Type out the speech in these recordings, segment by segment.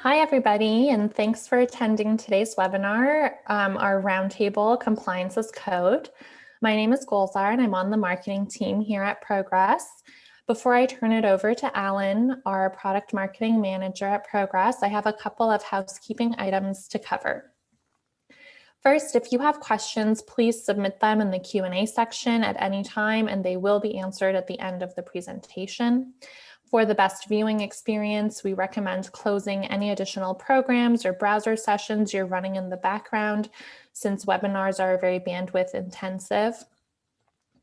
Hi, everybody, and thanks for attending today's webinar, our Roundtable Compliance as Code. My name is Golzar, and I'm on the marketing team here at Progress. Before I turn it over to Alan, our product marketing manager at Progress, I have a couple of housekeeping items to cover. First, if you have questions, please submit them in the Q&A section at any time, and they will be answered at the end of the presentation. For the best viewing experience, we recommend closing any additional programs or browser sessions you're running in the background, since webinars are very bandwidth intensive.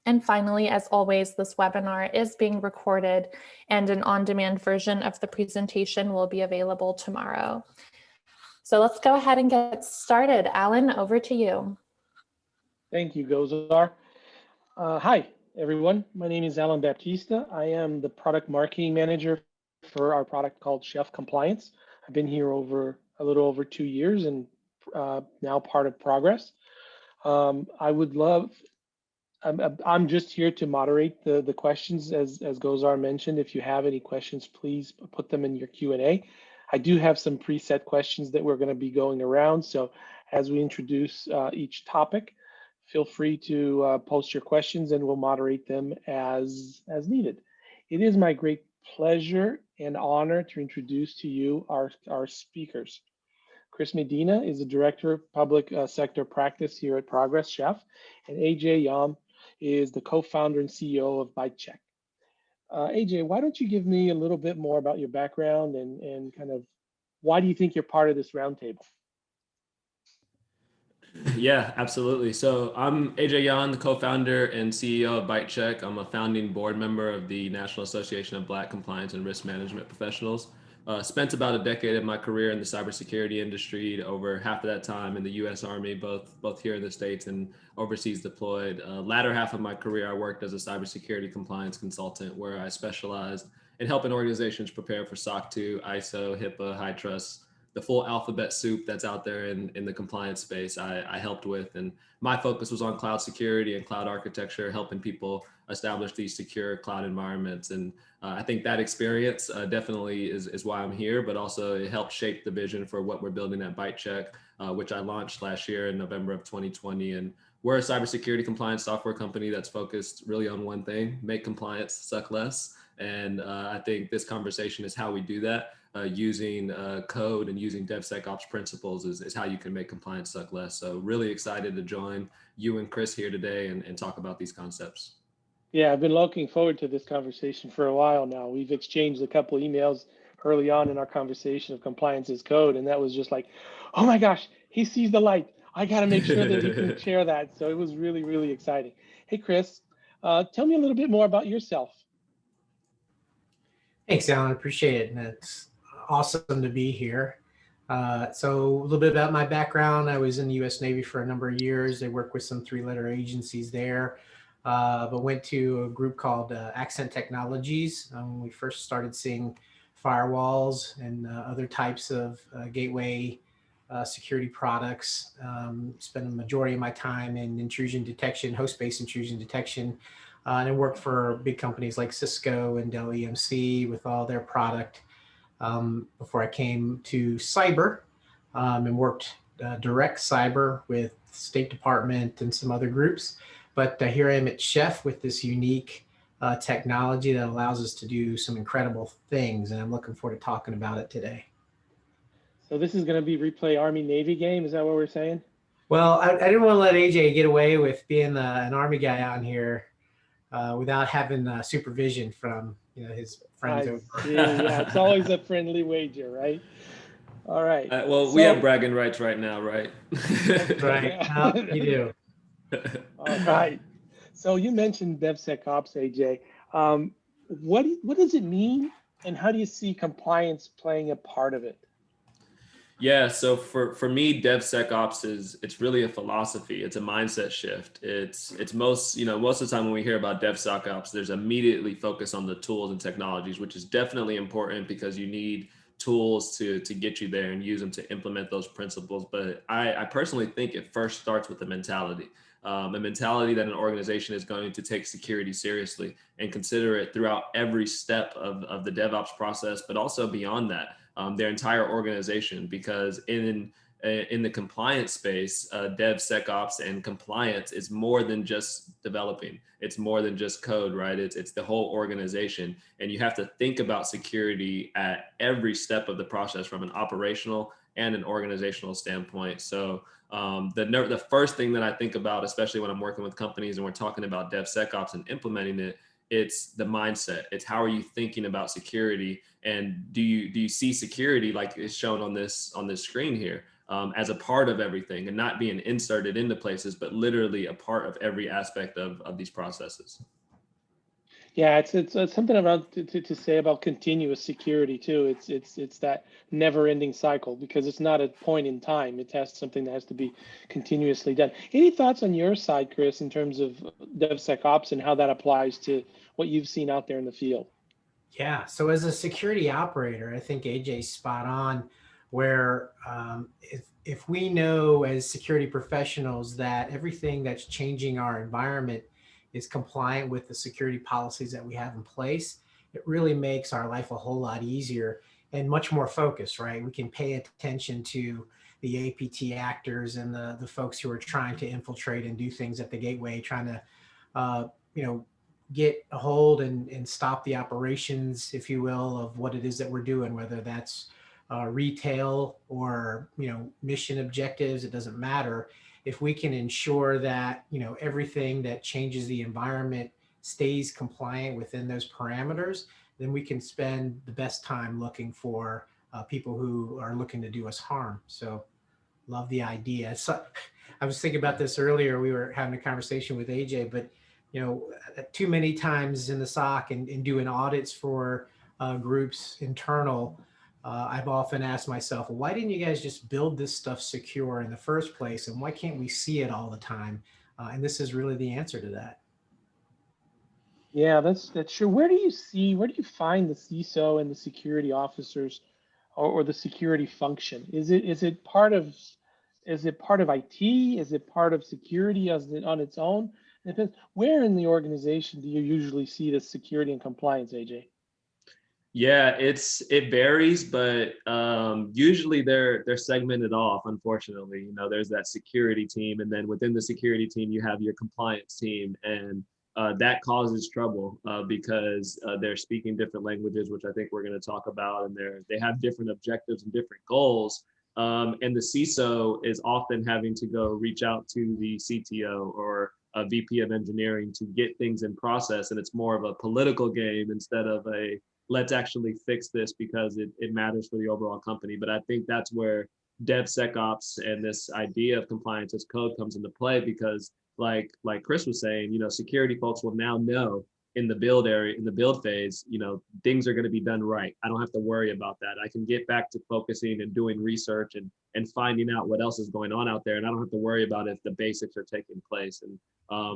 And finally, as always, this webinar is being recorded and an on-demand version of the presentation will be available tomorrow. So let's go ahead and get started. Alan, over to you. Thank you, Gozar. Hi, everyone. My name is Alan Baptista. I am the product marketing manager for our product called Chef Compliance. I've been here a little over 2 years and now part of Progress. I'm just here to moderate the questions, as Gozar mentioned. If you have any questions, please put them in your Q&A. I do have some preset questions that we're going to be going around. So as we introduce each topic, feel free to post your questions and we'll moderate them as needed. It is my great pleasure and honor to introduce to you our speakers. Chris Medina is the Director of Public Sector Practice here at Progress Chef, and AJ Yam is the co-founder and CEO of BiteCheck. AJ, why don't you give me a little bit more about your background and kind of why do you think you're part of this roundtable? Yeah, absolutely. So I'm AJ Yan, the co-founder and CEO of BiteCheck. I'm a founding board member of the National Association of Black Compliance and Risk Management Professionals. Spent about a decade of my career in the cybersecurity industry, over half of that time in the U.S. Army, both here in the States and overseas deployed. Latter half of my career, I worked as a cybersecurity compliance consultant where I specialized in helping organizations prepare for SOC 2, ISO, HIPAA, HITRUST, the full alphabet soup that's out there in the compliance space I helped with. And my focus was on cloud security and cloud architecture, helping people establish these secure cloud environments. And I think that experience definitely is why I'm here, but also it helped shape the vision for what we're building at BiteCheck, which I launched last year in November of 2020. And we're a cybersecurity compliance software company that's focused really on one thing: make compliance suck less. And I think this conversation is how we do that. Using code and using DevSecOps principles is how you can make compliance suck less. So really excited to join you and Chris here today and talk about these concepts. Yeah, I've been looking forward to this conversation for a while now. We've exchanged a couple emails early on in our conversation of compliance as code, and that was just like, oh my gosh, he sees the light. I got to make sure that he can share that. So it was really, really exciting. Hey, Chris, tell me a little bit more about yourself. Thanks, Alan. Appreciate it. And it's awesome to be here. So a little bit about my background. I was in the U.S. Navy for a number of years. I worked with some three-letter agencies there, but went to a group called Accent Technologies. When we first started seeing firewalls and other types of gateway security products. Spent the majority of my time in intrusion detection, host-based intrusion detection, and I worked for big companies like Cisco and Dell EMC with all their product before I came to cyber and worked direct cyber with State Department and some other groups. But here I am at Chef with this unique technology that allows us to do some incredible things. And I'm looking forward to talking about it today. So this is going to be replay Army-Navy game. Is that what we're saying? Well, I didn't want to let AJ get away with being an Army guy on here without having supervision from his friends over. Yeah, it's always a friendly wager, right? All right. Well, we have bragging rights right now, right? That's right. You do. All right. So you mentioned DevSecOps, AJ. What does it mean, and how do you see compliance playing a part of it? Yeah, so for me, DevSecOps it's really a philosophy. It's a mindset shift. It's most of the time when we hear about DevSecOps, there's immediately focus on the tools and technologies, which is definitely important because you need tools to get you there and use them to implement those principles. But I personally think it first starts with the mentality. A mentality that an organization is going to take security seriously and consider it throughout every step of the DevOps process, but also beyond that, their entire organization. Because in the compliance space, DevSecOps and compliance is more than just developing. It's more than just code, right? It's the whole organization, and you have to think about security at every step of the process from an operational and an organizational standpoint. So the first thing that I think about, especially when I'm working with companies and we're talking about DevSecOps and implementing it, it's the mindset. It's how are you thinking about security, and do you see security like is shown on this screen here, as a part of everything and not being inserted into places, but literally a part of every aspect of these processes. Yeah, it's something about to say about continuous security too. It's that never-ending cycle, because it's not a point in time. It has something that has to be continuously done. Any thoughts on your side, Chris, in terms of DevSecOps and how that applies to what you've seen out there in the field? Yeah, so as a security operator, I think AJ's spot on, where if we know as security professionals that everything that's changing our environment is compliant with the security policies that we have in place, it really makes our life a whole lot easier and much more focused, right? We can pay attention to the APT actors and the folks who are trying to infiltrate and do things at the gateway, trying to, get a hold and stop the operations, if you will, of what it is that we're doing, whether that's retail or, mission objectives, it doesn't matter. If we can ensure that, everything that changes the environment stays compliant within those parameters, then we can spend the best time looking for people who are looking to do us harm. So love the idea. So I was thinking about this earlier. We were having a conversation with AJ, but too many times in the SOC and doing audits for groups internal, I've often asked myself, well, why didn't you guys just build this stuff secure in the first place? And why can't we see it all the time? And this is really the answer to that. Yeah, that's true. Where do you find the CISO and the security officers, or the security function? Is it part of IT? Is it part of security on its own? Where in the organization do you usually see the security and compliance, AJ? Yeah, it varies, but usually they're segmented off. Unfortunately, there's that security team, and then within the security team, you have your compliance team, and that causes trouble because they're speaking different languages, which I think we're going to talk about, and they have different objectives and different goals. And the CISO is often having to go reach out to the CTO or a VP of engineering to get things in process, and it's more of a political game instead of a let's actually fix this because it matters for the overall company. But I think that's where DevSecOps and this idea of compliance as code comes into play, because like Chris was saying, security folks will now know in the build area, in the build phase, things are going to be done right. I don't have to worry about that. I can get back to focusing and doing research and finding out what else is going on out there. And I don't have to worry about if the basics are taking place. And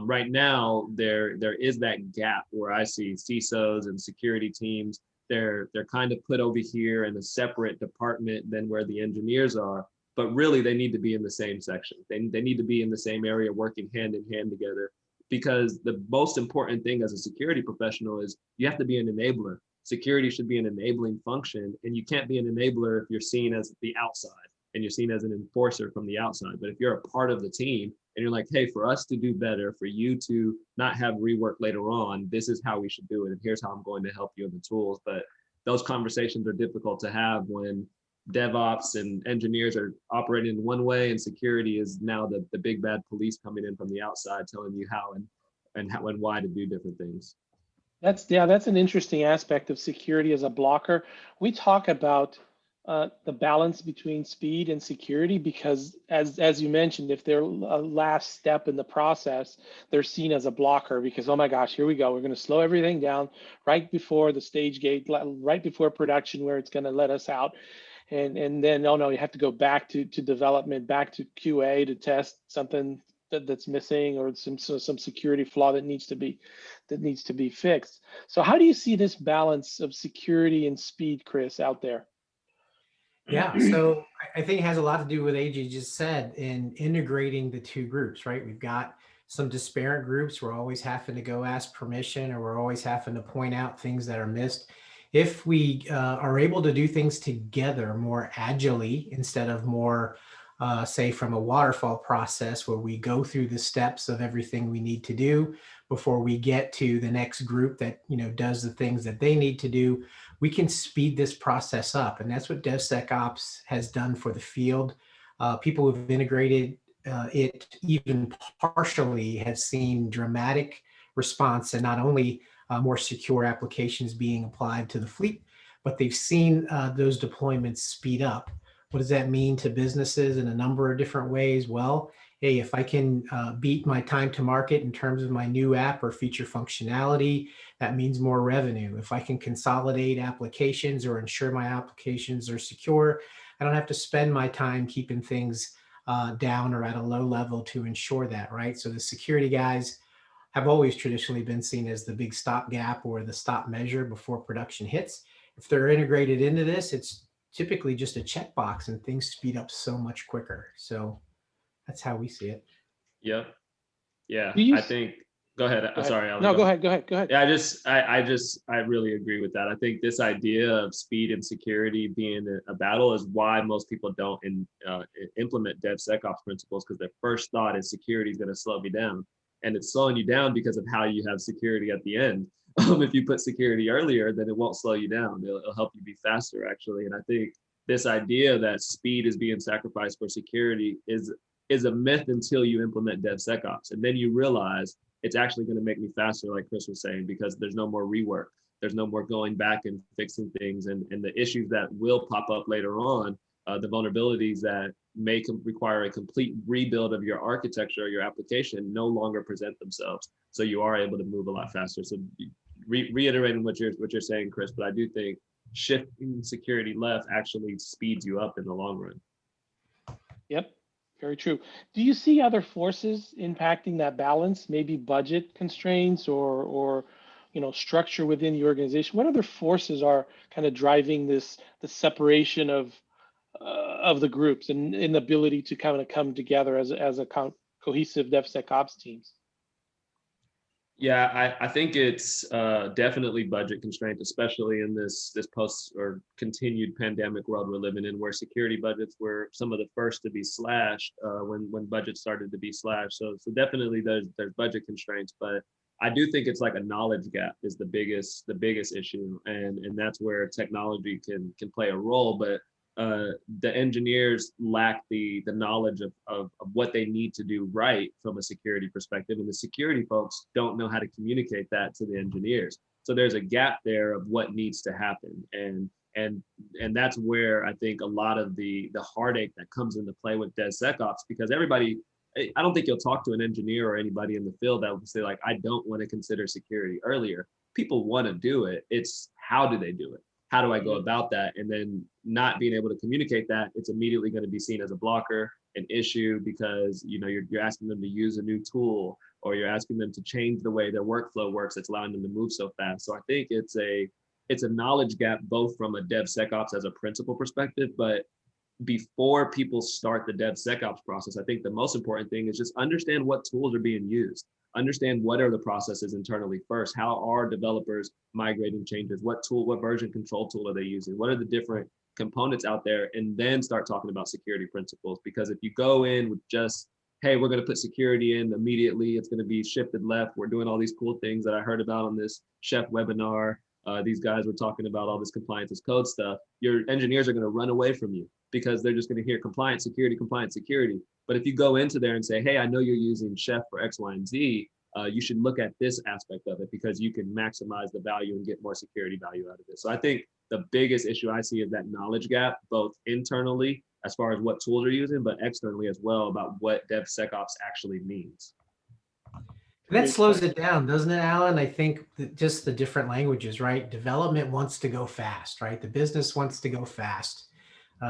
right now there is that gap where I see CISOs and security teams, they're kind of put over here in a separate department than where the engineers are, but really they need to be in the same section. They need to be in the same area, working hand in hand together, because the most important thing as a security professional is you have to be an enabler. Security should be an enabling function, and you can't be an enabler if you're seen as the outside and you're seen as an enforcer from the outside. But if you're a part of the team and you're like, hey, for us to do better, for you to not have rework later on, this is how we should do it, and here's how I'm going to help you in the tools. But those conversations are difficult to have when DevOps and engineers are operating in one way, and security is now the big bad police coming in from the outside telling you how and how and why to do different things. That's an interesting aspect of security as a blocker. We talk about the balance between speed and security, because as you mentioned, if they're a last step in the process, they're seen as a blocker because, oh my gosh, here we go, we're going to slow everything down right before the stage gate, right before production where it's going to let us out. And then, oh no, you have to go back to development, back to QA to test something that's missing, or some security flaw that needs to be fixed. So how do you see this balance of security and speed, Chris, out there? Yeah, so I think it has a lot to do with AJ just said in integrating the two groups, right? We've got some disparate groups. We're always having to go ask permission, or we're always having to point out things that are missed. If we are able to do things together more agilely instead of more, say, from a waterfall process where we go through the steps of everything we need to do before we get to the next group that does the things that they need to do, we can speed this process up. And that's what DevSecOps has done for the field. People who've integrated it even partially have seen dramatic response, and not only more secure applications being applied to the fleet, but they've seen those deployments speed up. What does that mean to businesses in a number of different ways? Well, hey, if I can beat my time to market in terms of my new app or feature functionality, that means more revenue. If I can consolidate applications or ensure my applications are secure, I don't have to spend my time keeping things down or at a low level to ensure that, right? So the security guys have always traditionally been seen as the big stopgap or the stop measure before production hits. If they're integrated into this, it's typically just a checkbox and things speed up so much quicker. So that's how we see it. Yep. Yeah. Do you I think, go ahead. Go ahead. Sorry, Alan. No, go ahead. Go ahead. Yeah, I really agree with that. I think this idea of speed and security being a battle is why most people don't implement DevSecOps principles, because their first thought is security is going to slow me down. And it's slowing you down because of how you have security at the end. If you put security earlier, then it won't slow you down. It'll help you be faster, actually. And I think this idea that speed is being sacrificed for security is a myth until you implement DevSecOps. And then you realize it's actually going to make me faster, like Chris was saying, because there's no more rework. There's no more going back and fixing things. And the issues that will pop up later on, the vulnerabilities that may require a complete rebuild of your architecture or your application no longer present themselves. So you are able to move a lot faster. So reiterating what you're saying, Chris, but I do think shifting security left actually speeds you up in the long run. Yep. Very true. Do you see other forces impacting that balance? Maybe budget constraints or structure within the organization. What other forces are kind of driving the separation of the groups and inability to kind of come together as a cohesive DevSecOps teams? Yeah, I think it's definitely budget constraint, especially in this post or continued pandemic world we're living in, where security budgets were some of the first to be slashed when budgets started to be slashed. So definitely there's budget constraints, but I do think it's like a knowledge gap is the biggest issue, and that's where technology can play a role, but the engineers lack the knowledge of what they need to do right from a security perspective, and the security folks don't know how to communicate that to the engineers. So there's a gap there of what needs to happen, and that's where I think a lot of the heartache that comes into play with DevSecOps, because everybody, I don't think you'll talk to an engineer or anybody in the field that will say like, I don't want to consider security earlier. People want to do it. It's how do they do it? How do I go about that? And then not being able to communicate that, it's immediately going to be seen as a blocker, an issue, because you're asking them to use a new tool, or you're asking them to change the way their workflow works that's allowing them to move so fast. So I think it's a knowledge gap, both from a DevSecOps as a principal perspective, but before people start the DevSecOps process, I think the most important thing is just understand what tools are being used. Understand what are the processes internally first. How are developers migrating changes? What version control tool are they using? What are the different components out there? And then start talking about security principles. Because if you go in with just, hey, we're going to put security in immediately, it's going to be shifted left, we're doing all these cool things that I heard about on this Chef webinar. These guys were talking about all this compliance as code stuff. Your engineers are going to run away from you because they're just going to hear compliance, security, compliance, security. But if you go into there and say, hey, I know you're using Chef for X, Y, and Z, you should look at this aspect of it because you can maximize the value and get more security value out of it. So I think the biggest issue I see is that knowledge gap, both internally as far as what tools are using, but externally as well about what DevSecOps actually means. That slows it down, doesn't it, Alan? I think just the different languages, right? Development wants to go fast, right? The business wants to go fast.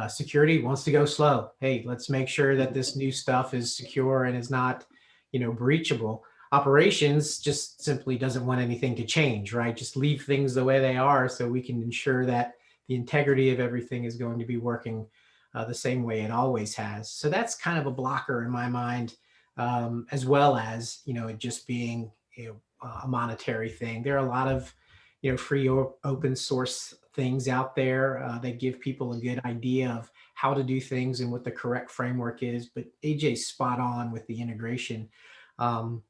Security wants to go slow. Hey, let's make sure that this new stuff is secure and is not, breachable. Operations just simply doesn't want anything to change, right? Just leave things the way they are so we can ensure that the integrity of everything is going to be working the same way it always has. So that's kind of a blocker in my mind, as well as, it just being, a monetary thing. There are a lot of, free or open source things out there that give people a good idea of how to do things and what the correct framework is. But AJ's spot on with the integration and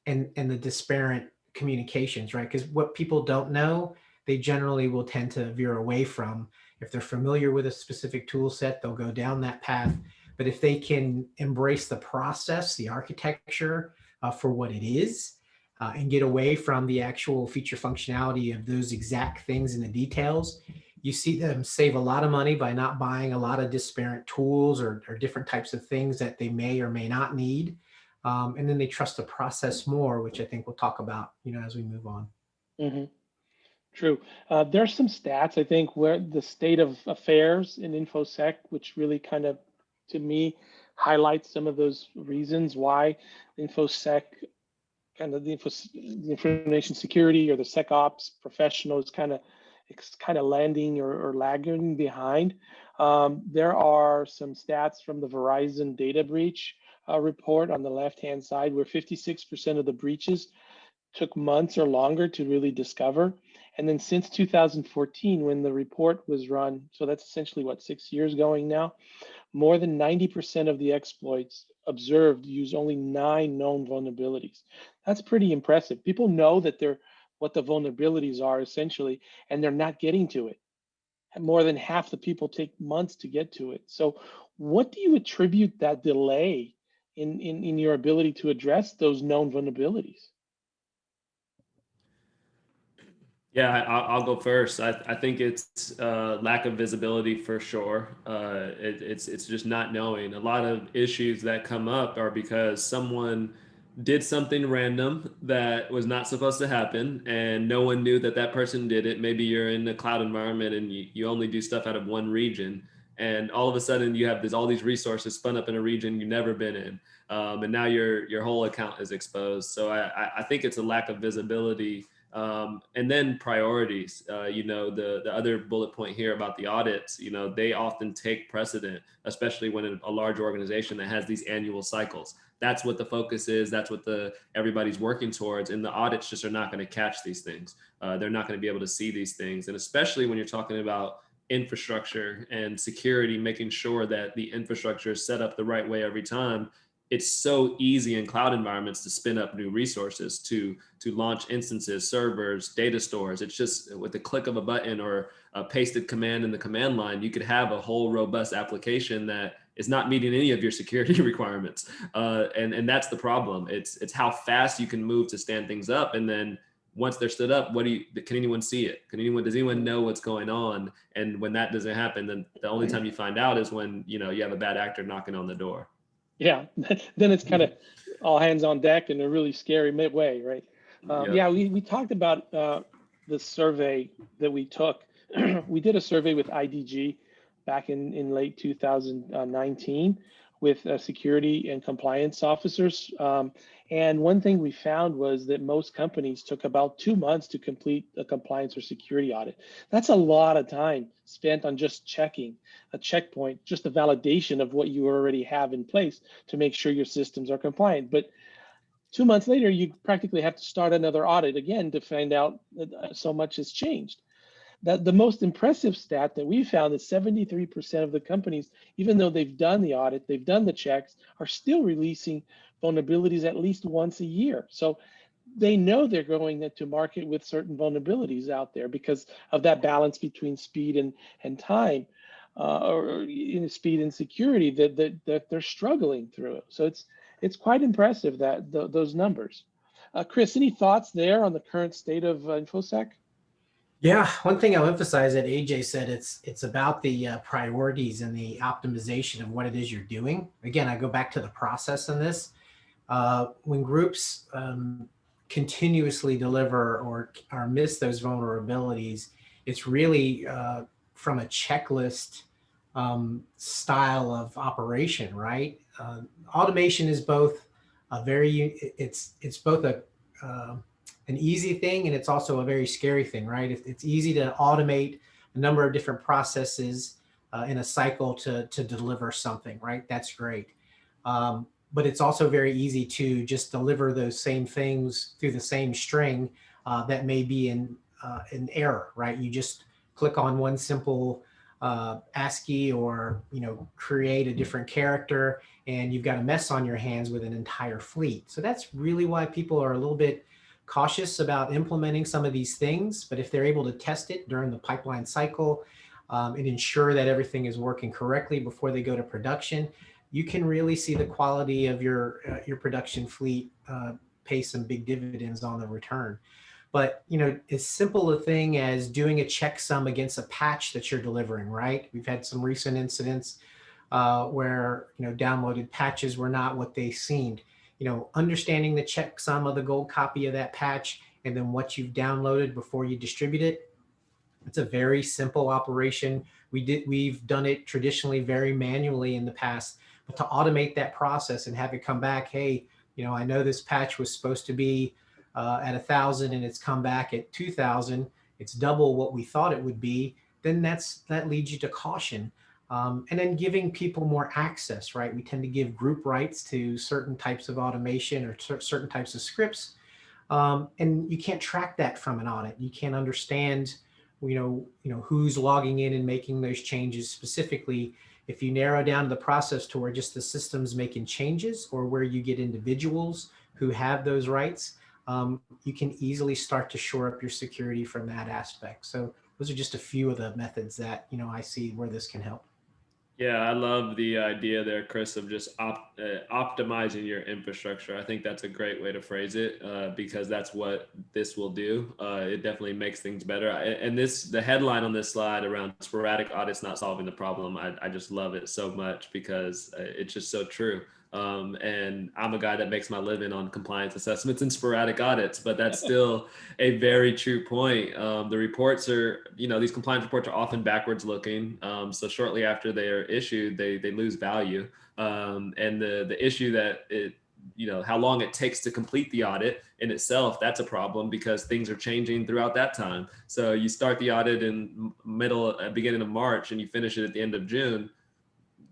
the disparate communications, right? Because what people don't know, they generally will tend to veer away from. If they're familiar with a specific tool set, they'll go down that path. But if they can embrace the process, the architecture for what it is, and get away from the actual feature functionality of those exact things in the details, you see them save a lot of money by not buying a lot of disparate tools or different types of things that they may or may not need. And then they trust the process more, which I think we'll talk about, as we move on. Mm-hmm. True. There's some stats, I think, where the state of affairs in InfoSec, which really kind of, to me, highlights some of those reasons why InfoSec, kind of the information security or the SecOps professionals it's kind of landing or lagging behind. There are some stats from the Verizon data breach report on the left-hand side, where 56% of the breaches took months or longer to really discover. And then since 2014, when the report was run, so that's essentially 6 years going now, more than 90% of the exploits observed use only 9 known vulnerabilities. That's pretty impressive. People know that what the vulnerabilities are essentially, and they're not getting to it. And more than half the people take months to get to it. So what do you attribute that delay in your ability to address those known vulnerabilities? Yeah, I'll go first. I think it's lack of visibility for sure. It's just not knowing. A lot of issues that come up are because someone did something random that was not supposed to happen, and no one knew that that person did it. Maybe you're in a cloud environment and you only do stuff out of one region, and all of a sudden you have all these resources spun up in a region you've never been in, and now your whole account is exposed. So I think it's a lack of visibility. And then priorities, the other bullet point here about the audits, they often take precedent, especially when a large organization that has these annual cycles. That's what the focus is. That's what everybody's working towards. And the audits just are not going to catch these things. They're not going to be able to see these things. And especially when you're talking about infrastructure and security, making sure that the infrastructure is set up the right way every time. It's so easy in cloud environments to spin up new resources, to launch instances, servers, data stores. It's just with the click of a button or a pasted command in the command line, you could have a whole robust application that is not meeting any of your security requirements. And that's the problem. It's how fast you can move to stand things up. And then once they're stood up, can anyone see it? Does anyone know what's going on? And when that doesn't happen, then the only time you find out is when, you have a bad actor knocking on the door. Yeah, then it's kind of all hands on deck in a really scary way, right? Yeah, we talked about the survey that we took. We did a survey with IDG back in late 2019 with security and compliance officers. And one thing we found was that most companies took about 2 months to complete a compliance or security audit. That's a lot of time spent on just checking a checkpoint, just a validation of what you already have in place to make sure your systems are compliant. But 2 months later, you practically have to start another audit again to find out that so much has changed. The most impressive stat that we found is 73% of the companies, even though they've done the audit, they've done the checks, are still releasing vulnerabilities at least once a year. So they know they're going to market with certain vulnerabilities out there because of that balance between speed and time, or speed and security that they're struggling through. So it's quite impressive that those numbers. Chris, any thoughts there on the current state of InfoSec? Yeah, one thing I'll emphasize that AJ said, it's about the priorities and the optimization of what it is you're doing. Again, I go back to the process in this. When groups continuously deliver or miss those vulnerabilities, it's really from a checklist style of operation, right? Automation is both it's both an easy thing and it's also a very scary thing, right? It's easy to automate a number of different processes in a cycle to deliver something, right? That's great. But it's also very easy to just deliver those same things through the same string that may be in error, right? You just click on one simple ASCII or create a different character, and you've got a mess on your hands with an entire fleet. So that's really why people are a little bit cautious about implementing some of these things. But if they're able to test it during the pipeline cycle and ensure that everything is working correctly before they go to production, you can really see the quality of your production fleet pay some big dividends on the return. But as simple a thing as doing a checksum against a patch that you're delivering, right? We've had some recent incidents where downloaded patches were not what they seemed. Understanding the checksum of the gold copy of that patch and then what you've downloaded before you distribute it. It's a very simple operation. We've done it traditionally very manually in the past, but to automate that process and have it come back, hey, I know this patch was supposed to be at 1,000 and it's come back at 2,000. It's double what we thought it would be. Then that leads you to caution. And then giving people more access, right? We tend to give group rights to certain types of automation or certain types of scripts. And you can't track that from an audit. You can't understand, who's logging in and making those changes specifically. If you narrow down the process to where just the system's making changes or where you get individuals who have those rights, you can easily start to shore up your security from that aspect. So those are just a few of the methods that, I see where this can help. Yeah, I love the idea there, Chris, of just optimizing your infrastructure. I think that's a great way to phrase it because that's what this will do. It definitely makes things better. And the headline on this slide around sporadic audits not solving the problem, I just love it so much because it's just so true. And I'm a guy that makes my living on compliance assessments and sporadic audits, but that's still a very true point. The reports are, these compliance reports are often backwards looking. So shortly after they are issued, they lose value. And the issue that how long it takes to complete the audit in itself, that's a problem because things are changing throughout that time. So you start the audit in beginning of March and you finish it at the end of June.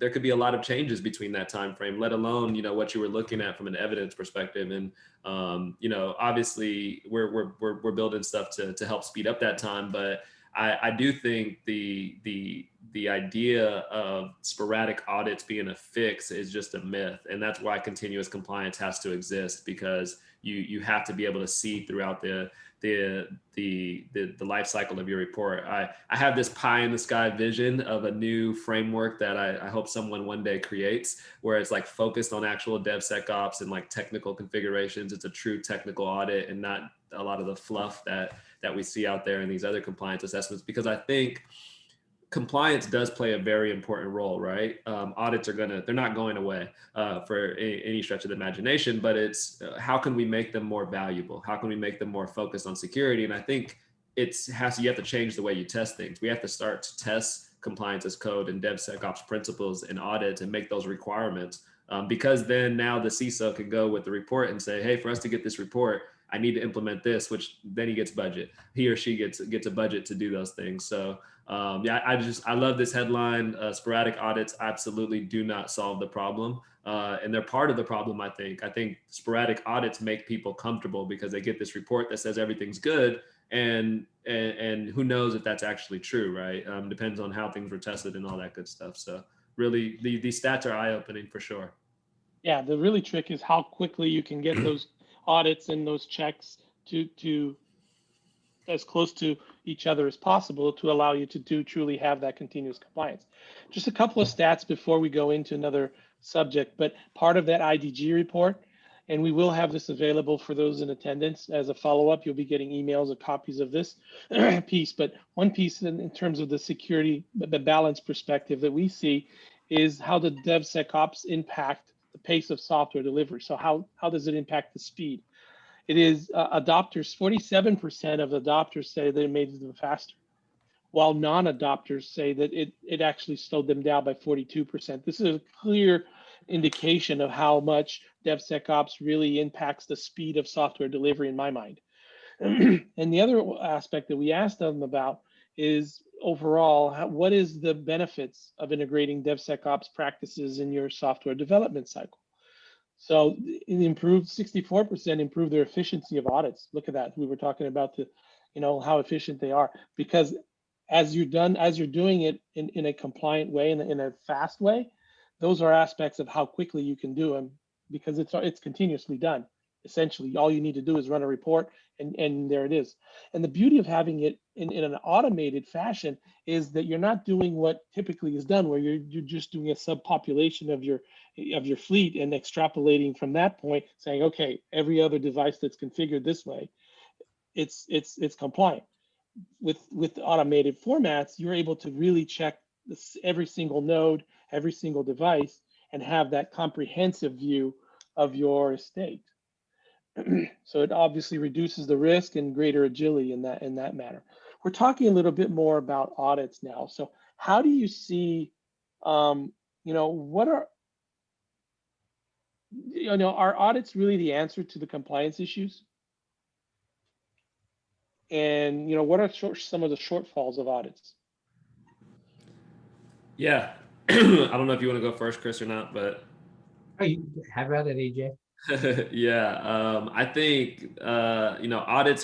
There could be a lot of changes between that time frame, let alone what you were looking at from an evidence perspective. And obviously we're building stuff to help speed up that time. But I do think the idea of sporadic audits being a fix is just a myth, and that's why continuous compliance has to exist, because you have to be able to see throughout the life cycle of your report. I have this pie in the sky vision of a new framework that I hope someone one day creates, where it's like focused on actual DevSecOps and like technical configurations. It's a true technical audit and not a lot of the fluff that we see out there in these other compliance assessments, because I think compliance does play a very important role, right? Audits they're not going away for any stretch of the imagination, but it's how can we make them more valuable? How can we make them more focused on security? And I think you have to change the way you test things. We have to start to test compliance as code and DevSecOps principles and audits and make those requirements, because then now the CISO can go with the report and say, hey, for us to get this report, I need to implement this, which then he gets budget. He or she gets a budget to do those things. So I love this headline. Sporadic audits absolutely do not solve the problem. And they're part of the problem, I think. I think sporadic audits make people comfortable because they get this report that says everything's good. And who knows if that's actually true, right? Depends on how things were tested and all that good stuff. So really, these stats are eye-opening for sure. Yeah, the really trick is how quickly you can get those audits and those checks to as close to each other as possible to allow you to truly have that continuous compliance. Just a couple of stats before we go into another subject, but part of that IDG report, and we will have this available for those in attendance as a follow-up. You'll be getting emails or copies of this piece, but one piece in terms of the security, the balance perspective that we see is how the DevSecOps impact the pace of software delivery. So how does it impact the speed? It is adopters, 47% of adopters say that it made them faster, while non-adopters say that it actually slowed them down by 42%. This is a clear indication of how much DevSecOps really impacts the speed of software delivery in my mind. And the other aspect that we asked them about is overall, what is the benefits of integrating DevSecOps practices in your software development cycle? So it improved 64% improved their efficiency of audits. Look at that. We were talking about the, how efficient they are, because as you're doing it in a compliant way, in a fast way, those are aspects of how quickly you can do them, because it's continuously done. Essentially, all you need to do is run a report, and there it is. And the beauty of having it in an automated fashion is that you're not doing what typically is done, where you're just doing a subpopulation of your fleet and extrapolating from that point, saying, okay, every other device that's configured this way, it's compliant. With automated formats, you're able to really check every single node, every single device, and have that comprehensive view of your estate. So it obviously reduces the risk and greater agility in that matter. We're talking a little bit more about audits now. So how do you see, what are audits really the answer to the compliance issues? And what are some of the shortfalls of audits? Yeah, I don't know if you want to go first, Chris, or not, but how about it, AJ? Yeah, I think audits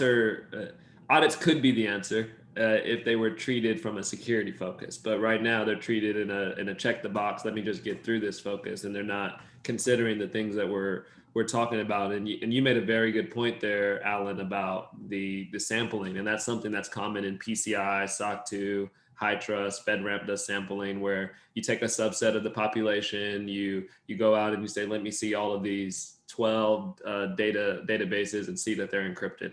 could be the answer if they were treated from a security focus. But right now they're treated in a check the box. Let me just get through this focus, and they're not considering the things that we're talking about. And you made a very good point there, Alan, about the sampling, and that's something that's common in PCI, SOC 2. High Trust, FedRAMP does sampling, where you take a subset of the population, you go out and you say, let me see all of these 12 databases and see that they're encrypted.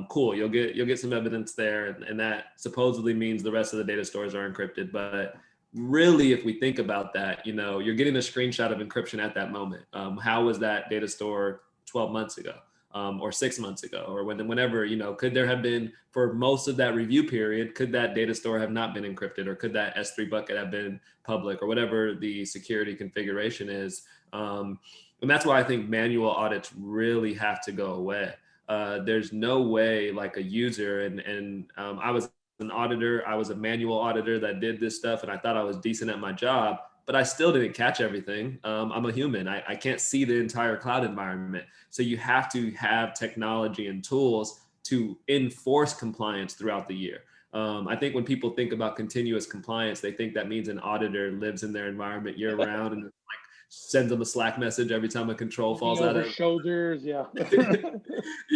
Cool, you'll get some evidence there, and that supposedly means the rest of the data stores are encrypted. But really, if we think about that, you're getting a screenshot of encryption at that moment. How was that data store 12 months ago? Or 6 months ago, or whenever, could there have been, for most of that review period, could that data store have not been encrypted, or could that S3 bucket have been public, or whatever the security configuration is. And that's why I think manual audits really have to go away. There's no way, like a user, and I was an auditor, I was a manual auditor that did this stuff, and I thought I was decent at my job, but I still didn't catch everything. I'm a human. I can't see the entire cloud environment. So you have to have technology and tools to enforce compliance throughout the year. I think when people think about continuous compliance, they think that means an auditor lives in their environment year round and sends them a Slack message every time a control falls out of shoulders. Yeah.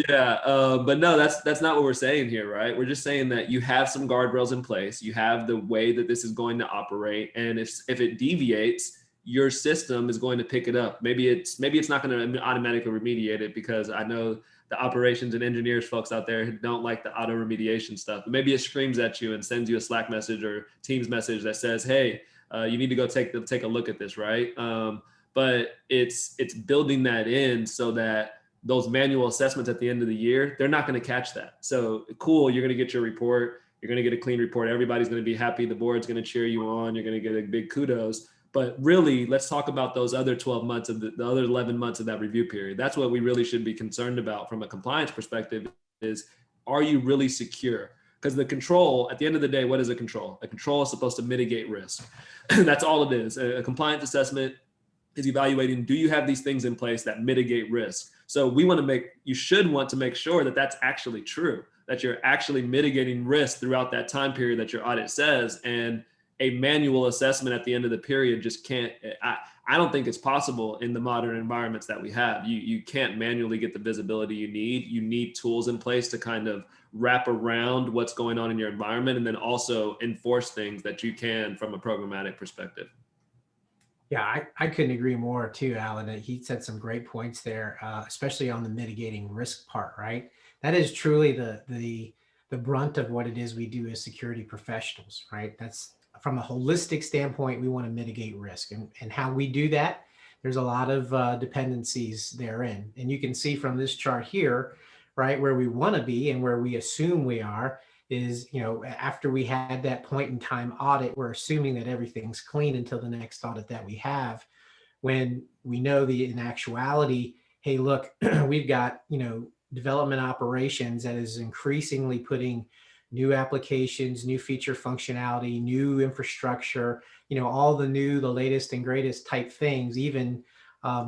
Yeah, but no, that's not what we're saying here, right? We're just saying that you have some guardrails in place. You have the way that this is going to operate, and if it deviates, your system is going to pick it up. Maybe it's not going to automatically remediate it, because I know the operations and engineers folks out there who don't like the auto remediation stuff. But maybe it screams at you and sends you a Slack message or Teams message that says, "Hey, you need to go take a look at this," right? But it's building that in so that those manual assessments at the end of the year, they're not going to catch that. So cool, you're going to get your report, you're going to get a clean report, everybody's going to be happy, the board's going to cheer you on, you're going to get a big kudos. But really, let's talk about those other 12 months of the other 11 months of that review period. That's what we really should be concerned about from a compliance perspective, is, are you really secure? Because the control, at the end of the day, what is a control? A control is supposed to mitigate risk. That's all it is. A compliance assessment is evaluating, do you have these things in place that mitigate risk? So you should want to make sure that that's actually true, that you're actually mitigating risk throughout that time period that your audit says. And a manual assessment at the end of the period just can't, I don't think it's possible in the modern environments that we have. You can't manually get the visibility you need. You need tools in place to kind of wrap around what's going on in your environment, and then also enforce things that you can from a programmatic perspective. Yeah, I couldn't agree more too, Alan. He said some great points there, especially on the mitigating risk part, right? That is truly the brunt of what it is we do as security professionals, right? That's from a holistic standpoint, we want to mitigate risk, and how we do that, there's a lot of dependencies therein. And you can see from this chart here, right, where we want to be and where we assume we are is, after we had that point in time audit, we're assuming that everything's clean until the next audit that we have, when we know in actuality, hey, look, we've got, development operations that is increasingly putting new applications, new feature functionality, new infrastructure, all the latest and greatest type things, even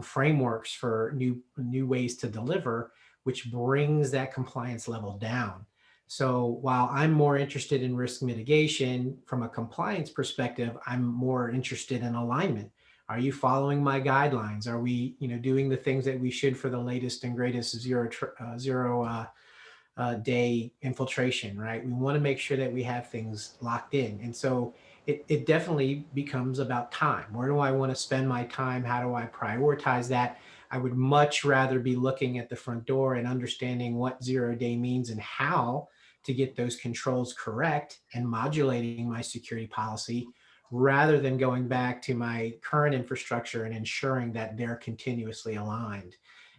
frameworks for new ways to deliver, which brings that compliance level down. So while I'm more interested in risk mitigation from a compliance perspective, I'm more interested in alignment. Are you following my guidelines? Are we, doing the things that we should for the latest and greatest zero day infiltration, right? We want to make sure that we have things locked in. And so it definitely becomes about time. Where do I want to spend my time? How do I prioritize that? I would much rather be looking at the front door and understanding what 0 day means and how to get those controls correct and modulating my security policy, rather than going back to my current infrastructure and ensuring that they're continuously aligned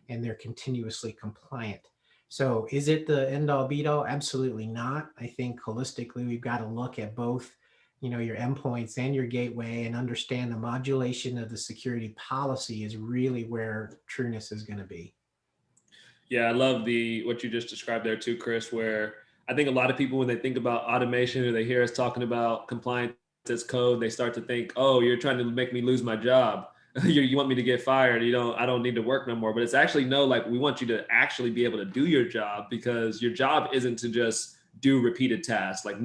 and they're continuously compliant. So is it the end all be all? Absolutely not. I think holistically, we've got to look at both, your endpoints and your gateway, and understand the modulation of the security policy is really where trueness is going to be. Yeah, I love what you just described there too, Chris, where I think a lot of people, when they think about automation or they hear us talking about compliance as code, they start to think, oh, you're trying to make me lose my job. You want me to get fired. I don't need to work no more. But it's actually no, like we want you to actually be able to do your job, because your job isn't to just do repeated tasks. Like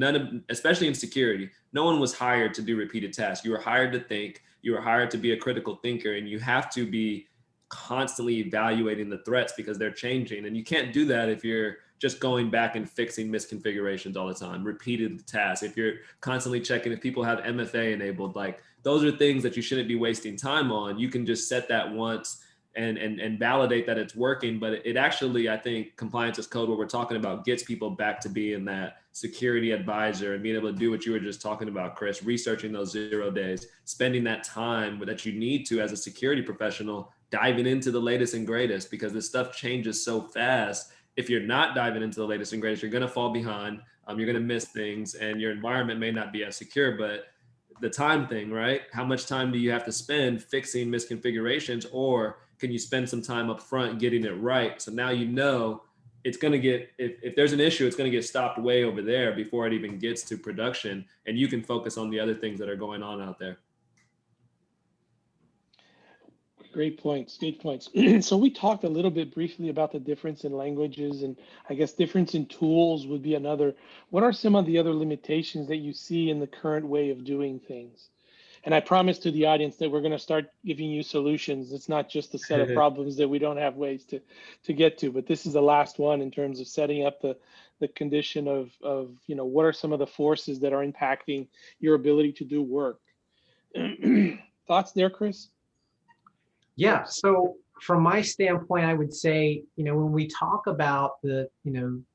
especially in security, no one was hired to do repeated tasks. You were hired to think, you were hired to be a critical thinker, and you have to be constantly evaluating the threats because they're changing. And you can't do that if you're just going back and fixing misconfigurations all the time, repeated tasks. If you're constantly checking if people have MFA enabled, like those are things that you shouldn't be wasting time on. You can just set that once and validate that it's working. But it actually, I think compliance as code, what we're talking about, gets people back to being that security advisor and being able to do what you were just talking about, Chris, researching those 0 days, spending that time that you need to as a security professional, diving into the latest and greatest, because this stuff changes so fast. If you're not diving into the latest and greatest, you're going to fall behind. You're going to miss things, and your environment may not be as secure. But the time thing, right? How much time do you have to spend fixing misconfigurations, or can you spend some time up front getting it right? So now it's going to get, if there's an issue, it's going to get stopped way over there before it even gets to production, and you can focus on the other things that are going on out there. Great points. Great points. So we talked a little bit briefly about the difference in languages, and I guess difference in tools would be another. What are some of the other limitations that you see in the current way of doing things? And I promise to the audience that we're going to start giving you solutions. It's not just a set of problems that we don't have ways to get to, but this is the last one in terms of setting up the condition of what are some of the forces that are impacting your ability to do work. Thoughts there, Chris? Yeah. So from my standpoint, I would say, when we talk about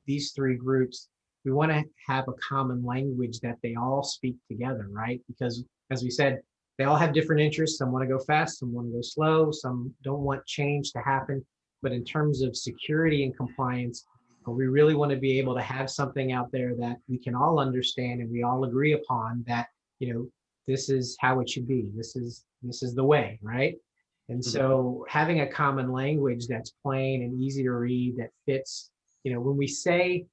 these three groups, we want to have a common language that they all speak together, right? Because as we said, they all have different interests. Some want to go fast, some want to go slow, some don't want change to happen. But in terms of security and compliance, we really want to be able to have something out there that we can all understand and we all agree upon that, this is how it should be. This is the way, right? And so having a common language that's plain and easy to read, that fits, when we say,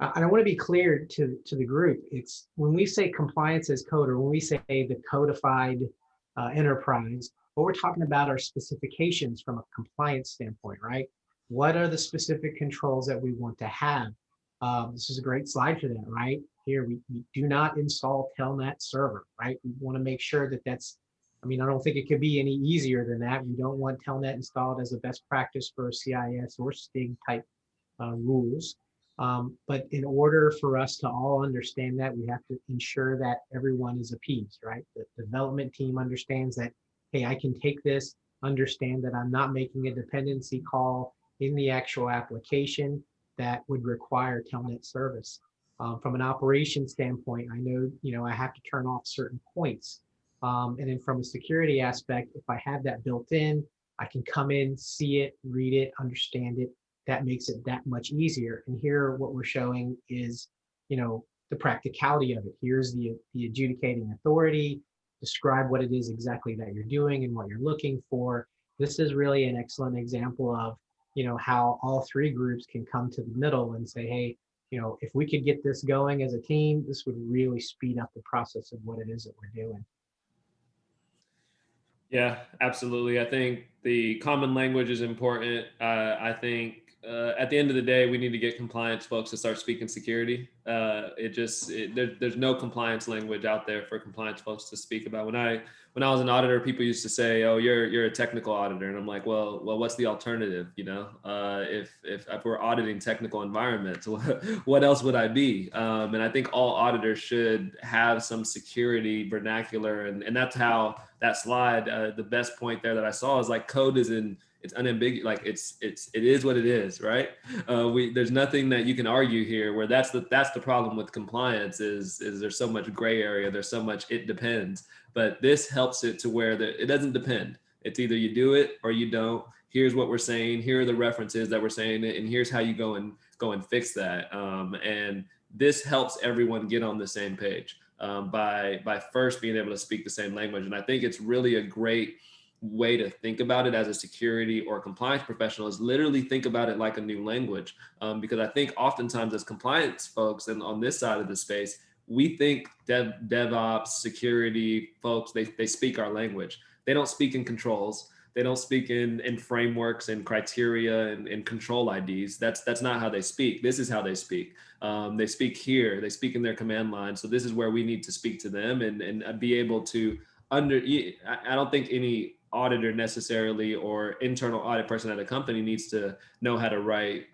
and I want to be clear to the group, it's when we say compliance as code, or when we say the codified enterprise, what we're talking about are specifications from a compliance standpoint, right? What are the specific controls that we want to have? This is a great slide for that, right? Here, we do not install Telnet server, right? We want to make sure that that's, I don't think it could be any easier than that. We don't want Telnet installed as a best practice for CIS or STIG type rules. But in order for us to all understand that, we have to ensure that everyone is appeased, right? The development team understands that, hey, I can take this, understand that I'm not making a dependency call in the actual application that would require Telnet service. From an operations standpoint, I know, I have to turn off certain points. And then from a security aspect, if I have that built in, I can come in, see it, read it, understand it. That makes it that much easier. And here, what we're showing is, the practicality of it. Here's the adjudicating authority, describe what it is exactly that you're doing and what you're looking for. This is really an excellent example of, how all three groups can come to the middle and say, hey, if we could get this going as a team, this would really speed up the process of what it is that we're doing. Yeah, absolutely. I think the common language is important. I think at the end of the day, we need to get compliance folks to start speaking security. There's no compliance language out there for compliance folks to speak about. When I was an auditor, people used to say, "Oh, you're a technical auditor," and I'm like, "Well, what's the alternative? If we're auditing technical environments, what else would I be?" And I think all auditors should have some security vernacular, and that's how that slide. The best point there that I saw is like code it's unambiguous, like it is what it is, right? There's nothing that you can argue here where that's the problem with compliance is there's so much gray area, there's so much it depends, but this helps it to where it doesn't depend. It's either you do it or you don't. Here's what we're saying, here are the references that we're saying it, and here's how you go and fix that. And this helps everyone get on the same page by first being able to speak the same language. And I think it's really a great way to think about it as a security or compliance professional is literally think about it like a new language. Because I think oftentimes as compliance folks and on this side of the space, we think DevOps, security folks, they speak our language. They don't speak in controls. They don't speak in frameworks and criteria and control IDs. That's not how they speak. This is how they speak. They speak here. They speak in their command line. So this is where we need to speak to them and be able to I don't think any auditor necessarily or internal audit person at a company needs to know how to write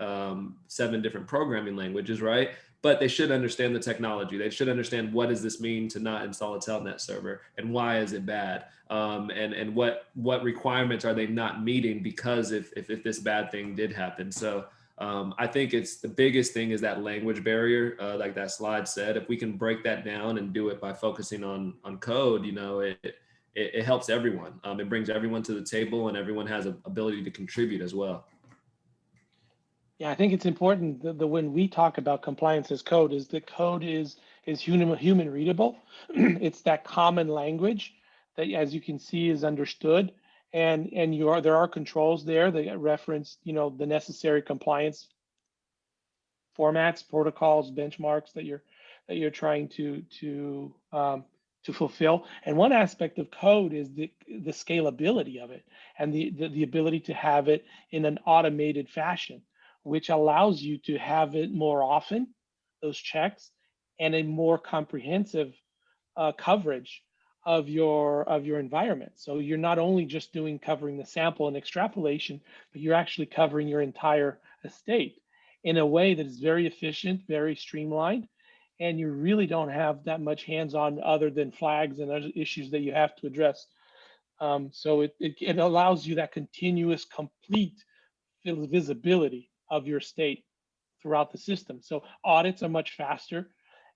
7 different programming languages, right? But they should understand the technology. They should understand what does this mean to not install a telnet server and why is it bad? And what requirements are they not meeting because if this bad thing did happen. So I think it's the biggest thing is that language barrier, like that slide said. If we can break that down and do it by focusing on code, it helps everyone. It brings everyone to the table and everyone has an ability to contribute as well. Yeah, I think it's important that when we talk about compliance as code, is the code is human readable. It's that common language that, as you can see, is understood, and there are controls there that reference the necessary compliance formats, protocols, benchmarks that you're trying to fulfill. And one aspect of code is the scalability of it and the ability to have it in an automated fashion, which allows you to have it more often, those checks, and a more comprehensive coverage of your environment. So you're not only just covering the sample and extrapolation, but you're actually covering your entire estate in a way that is very efficient, very streamlined, and you really don't have that much hands-on other than flags and other issues that you have to address. So it allows you that continuous, complete visibility of your state throughout the system. So audits are much faster,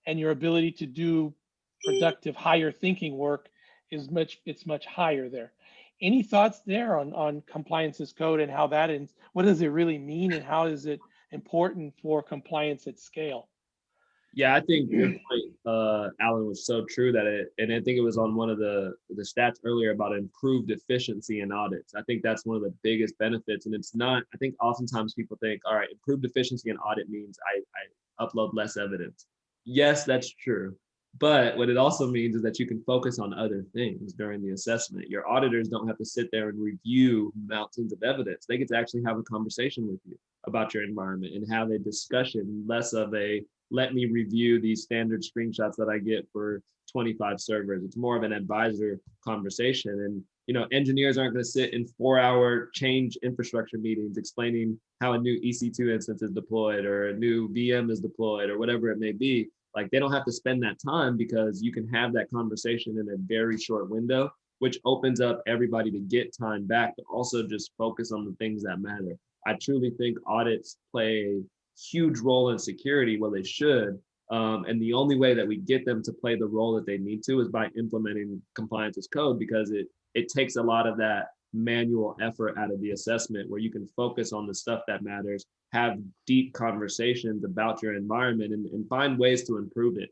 and your ability to do productive, higher thinking work is much higher there. Any thoughts there on compliance as code and how that is? What does it really mean, and how is it important for compliance at scale? Yeah, I think your point, Alan, was so true and I think it was on one of the stats earlier about improved efficiency in audits. I think that's one of the biggest benefits. And it's not, I think oftentimes people think, all right, improved efficiency in audit means I upload less evidence. Yes, that's true. But what it also means is that you can focus on other things during the assessment. Your auditors don't have to sit there and review mountains of evidence. They get to actually have a conversation with you about your environment and have a discussion, less of a let me review these standard screenshots that I get for 25 servers. It's more of an advisor conversation. And engineers aren't going to sit in 4-hour change infrastructure meetings explaining how a new EC2 instance is deployed or a new VM is deployed or whatever it may be. Like they don't have to spend that time because you can have that conversation in a very short window, which opens up everybody to get time back, but also just focus on the things that matter. I truly think audits play a huge role in security. Well, they should. And the only way that we get them to play the role that they need to is by implementing compliance as code, because it takes a lot of that manual effort out of the assessment where you can focus on the stuff that matters, have deep conversations about your environment and find ways to improve it.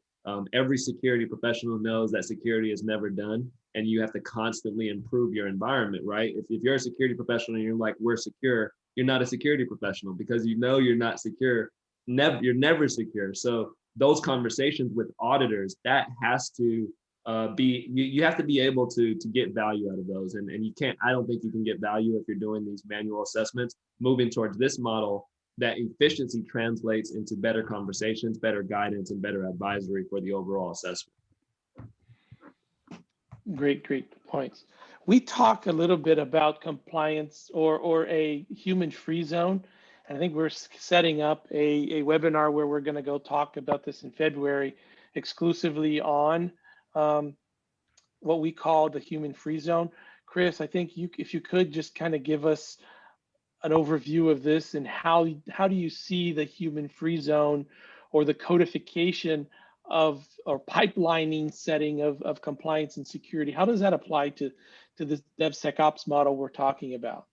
Every security professional knows that security is never done and you have to constantly improve your environment, right? If you're a security professional and you're like, we're secure, you're not a security professional because you're not secure. you're never secure. So those conversations with auditors, that has to you have to be able to get value out of those. And you can't, I don't think you can get value if you're doing these manual assessments. Moving towards this model, that efficiency translates into better conversations, better guidance, and better advisory for the overall assessment. Great points. We talked a little bit about compliance or a human-free zone. And I think we're setting up a webinar where we're going to go talk about this in February, exclusively on what we call the human-free zone. Chris, I think if you could just kind of give us an overview of this and how do you see the human-free zone or the codification of or pipelining setting of compliance and security? How does that apply to this DevSecOps model we're talking about?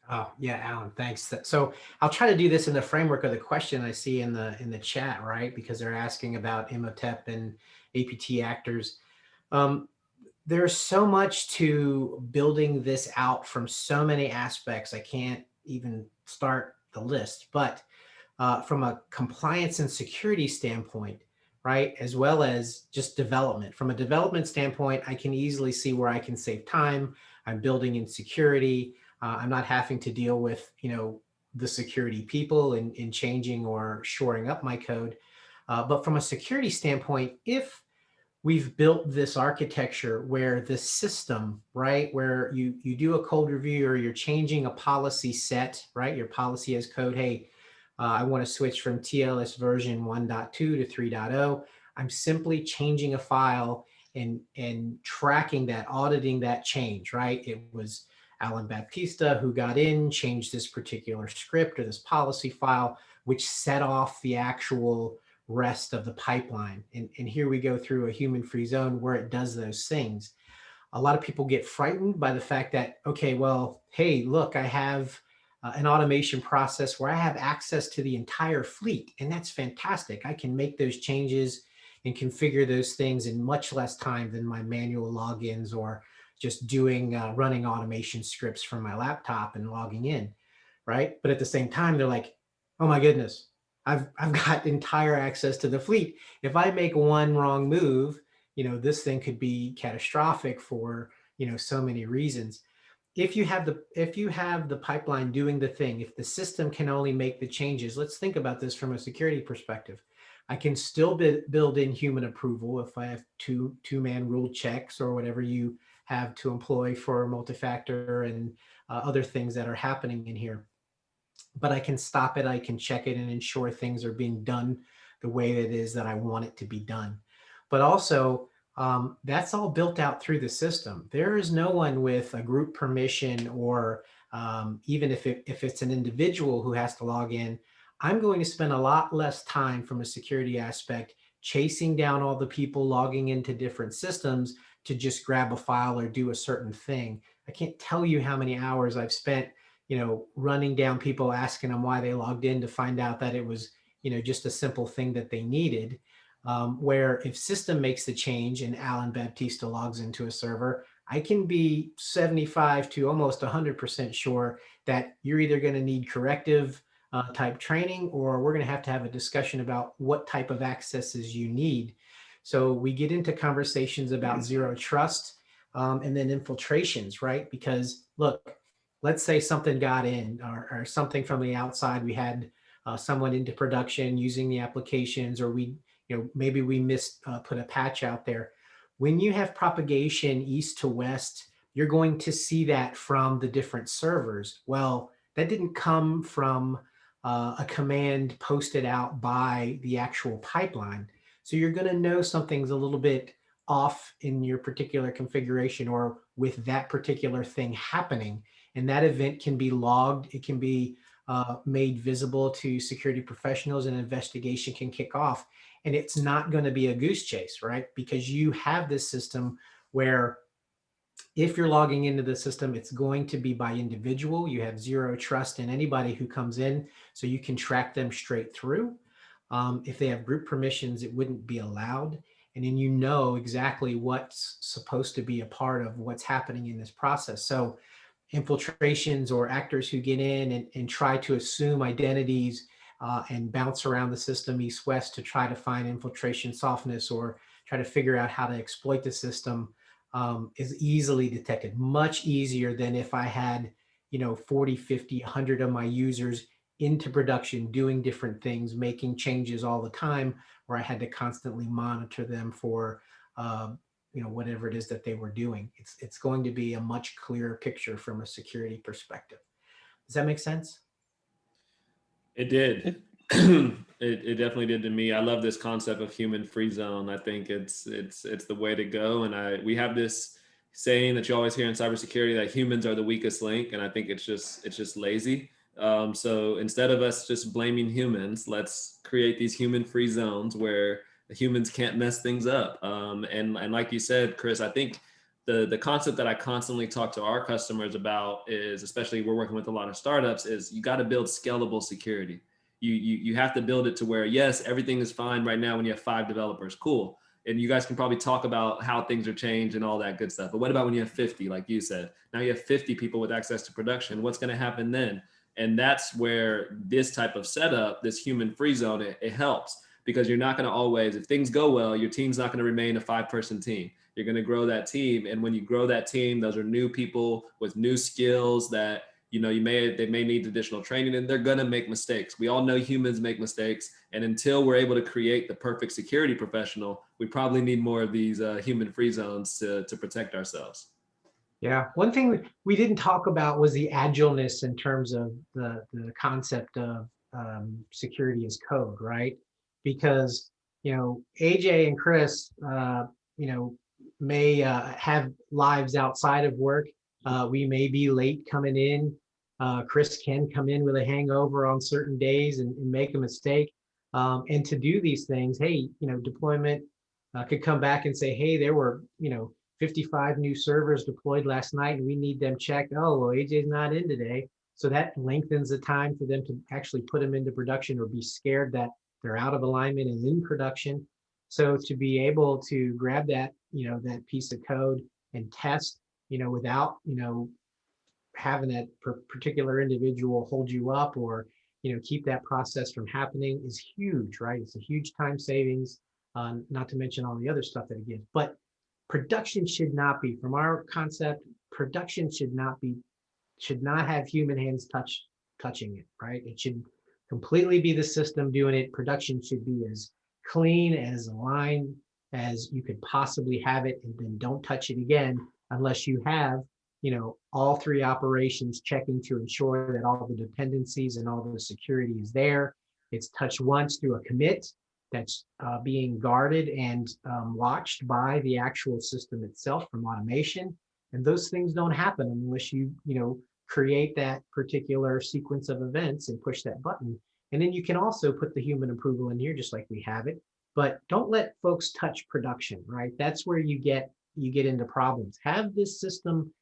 Oh yeah, Alan, thanks. So I'll try to do this in the framework of the question I see in the chat, right? Because they're asking about Imhotep and APT actors. There's so much to building this out from so many aspects. I can't even start the list, but from a compliance and security standpoint, right, as well as just development. From a development standpoint, I can easily see where I can save time. I'm building in security. I'm not having to deal with, the security people in changing or shoring up my code. But from a security standpoint, if we've built this architecture where the system, right, where you do a code review or you're changing a policy set, right, your policy as code, hey, I want to switch from TLS version 1.2 to 3.0. I'm simply changing a file and tracking that, auditing that change, right? It was Alan Baptista who got in, changed this particular script or this policy file, which set off the actual rest of the pipeline. And here we go through a human-free zone where it does those things. A lot of people get frightened by the fact that, okay, well, hey, look, I have an automation process where I have access to the entire fleet, and that's fantastic. I can make those changes and configure those things in much less time than my manual logins or just doing running automation scripts from my laptop and logging in, right? But at the same time, they're like, oh my goodness, I've got entire access to the fleet. If I make one wrong move, this thing could be catastrophic for, so many reasons. If you have the pipeline doing the thing, if the system can only make the changes, let's think about this from a security perspective. I can still build in human approval if I have two-man rule checks or whatever you have to employ for multi-factor and other things that are happening in here. But I can stop it, I can check it and ensure things are being done the way that it is that I want it to be done. But also, that's all built out through the system. There is no one with a group permission or even if it's an individual who has to log in, I'm going to spend a lot less time from a security aspect chasing down all the people logging into different systems to just grab a file or do a certain thing. I can't tell you how many hours I've spent, running down people, asking them why they logged in to find out that it was, just a simple thing that they needed. Where if system makes the change and Alan Baptista logs into a server, I can be 75 to almost 100% sure that you're either going to need corrective type training, or we're going to have a discussion about what type of accesses you need. So we get into conversations about zero trust and then infiltrations, right? Because look, let's say something got in or something from the outside. We had someone into production using the applications, or maybe we put a patch out there. When you have propagation east to west, you're going to see that from the different servers. Well, that didn't come from a command posted out by the actual pipeline. So you're going to know something's a little bit off in your particular configuration or with that particular thing happening. And that event can be logged. It can be made visible to security professionals, and an investigation can kick off. And it's not going to be a goose chase, right? Because you have this system where if you're logging into the system, it's going to be by individual. You have zero trust in anybody who comes in, so you can track them straight through. If they have group permissions, it wouldn't be allowed. And then you know exactly what's supposed to be a part of what's happening in this process. So infiltrations or actors who get in and try to assume identities and bounce around the system east-west to try to find infiltration softness or try to figure out how to exploit the system is easily detected, much easier than if I had, 40, 50, 100 of my users into production doing different things, making changes all the time, where I had to constantly monitor them for whatever it is that they were doing. It's going to be a much clearer picture from a security perspective. Does that make sense? It did. It definitely did to me. I love this concept of human free zone. I think it's the way to go. And we have this saying that you always hear in cybersecurity that humans are the weakest link, and I think it's just lazy. So instead of us just blaming humans, let's create these human free zones where the humans can't mess things up. And like you said, Chris, I think the concept that I constantly talk to our customers about is, especially we're working with a lot of startups, is you got to build scalable security. You have to build it to where, yes, everything is fine right now when you have 5 developers, cool. And you guys can probably talk about how things are changed and all that good stuff. But what about when you have 50, like you said? Now you have 50 people with access to production. What's going to happen then? And that's where this type of setup, this human free zone, it helps, because you're not going to always, if things go well, your team's not going to remain a 5-person team. You're going to grow that team. And when you grow that team, those are new people with new skills that, they may need additional training, and they're going to make mistakes. We all know humans make mistakes. And until we're able to create the perfect security professional, we probably need more of these human free zones to protect ourselves. Yeah, one thing we didn't talk about was the agileness in terms of the concept of security as code, right? Because, AJ and Chris, may have lives outside of work. We may be late coming in. Chris can come in with a hangover on certain days and make a mistake. And to do these things, hey, deployment could come back and say, hey, there were, 55 new servers deployed last night and we need them checked. Oh, well, AJ's not in today. So that lengthens the time for them to actually put them into production or be scared that they're out of alignment and in production. So to be able to grab that, that piece of code and test, without, having that particular individual hold you up or, keep that process from happening is huge, right? It's a huge time savings, not to mention all the other stuff that it gives. But production should not be, from our concept, production should not have human hands touching it, right? It should completely be the system doing it. Production should be as clean, as aligned as you could possibly have it, and then don't touch it again unless you have, all 3 operations checking to ensure that all the dependencies and all the security is there. It's touched once through a commit that's being guarded and watched by the actual system itself from automation. And those things don't happen unless you, create that particular sequence of events and push that button. And then you can also put the human approval in here, just like we have it. But don't let folks touch production, right? That's where you get into problems. Have this system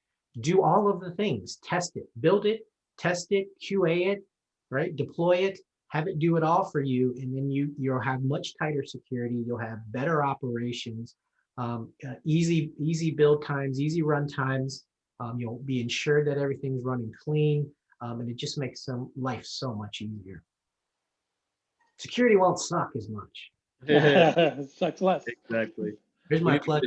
do all of the things, test it, build it, test it, QA it, right? Deploy it, have it do it all for you. And then you'll have much tighter security. You'll have better operations, easy build times, easy run times. You'll be ensured that everything's running clean. And it just makes life so much easier. Security won't suck as much. Sucks less. Exactly. Here's my plug.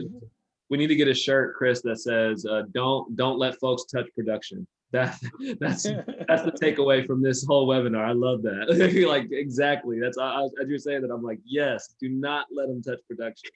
We need to get a shirt, Chris, that says don't let folks touch production. That's the takeaway from this whole webinar. I love that. Like, exactly. That's as you're saying that, I'm like, yes, do not let them touch production.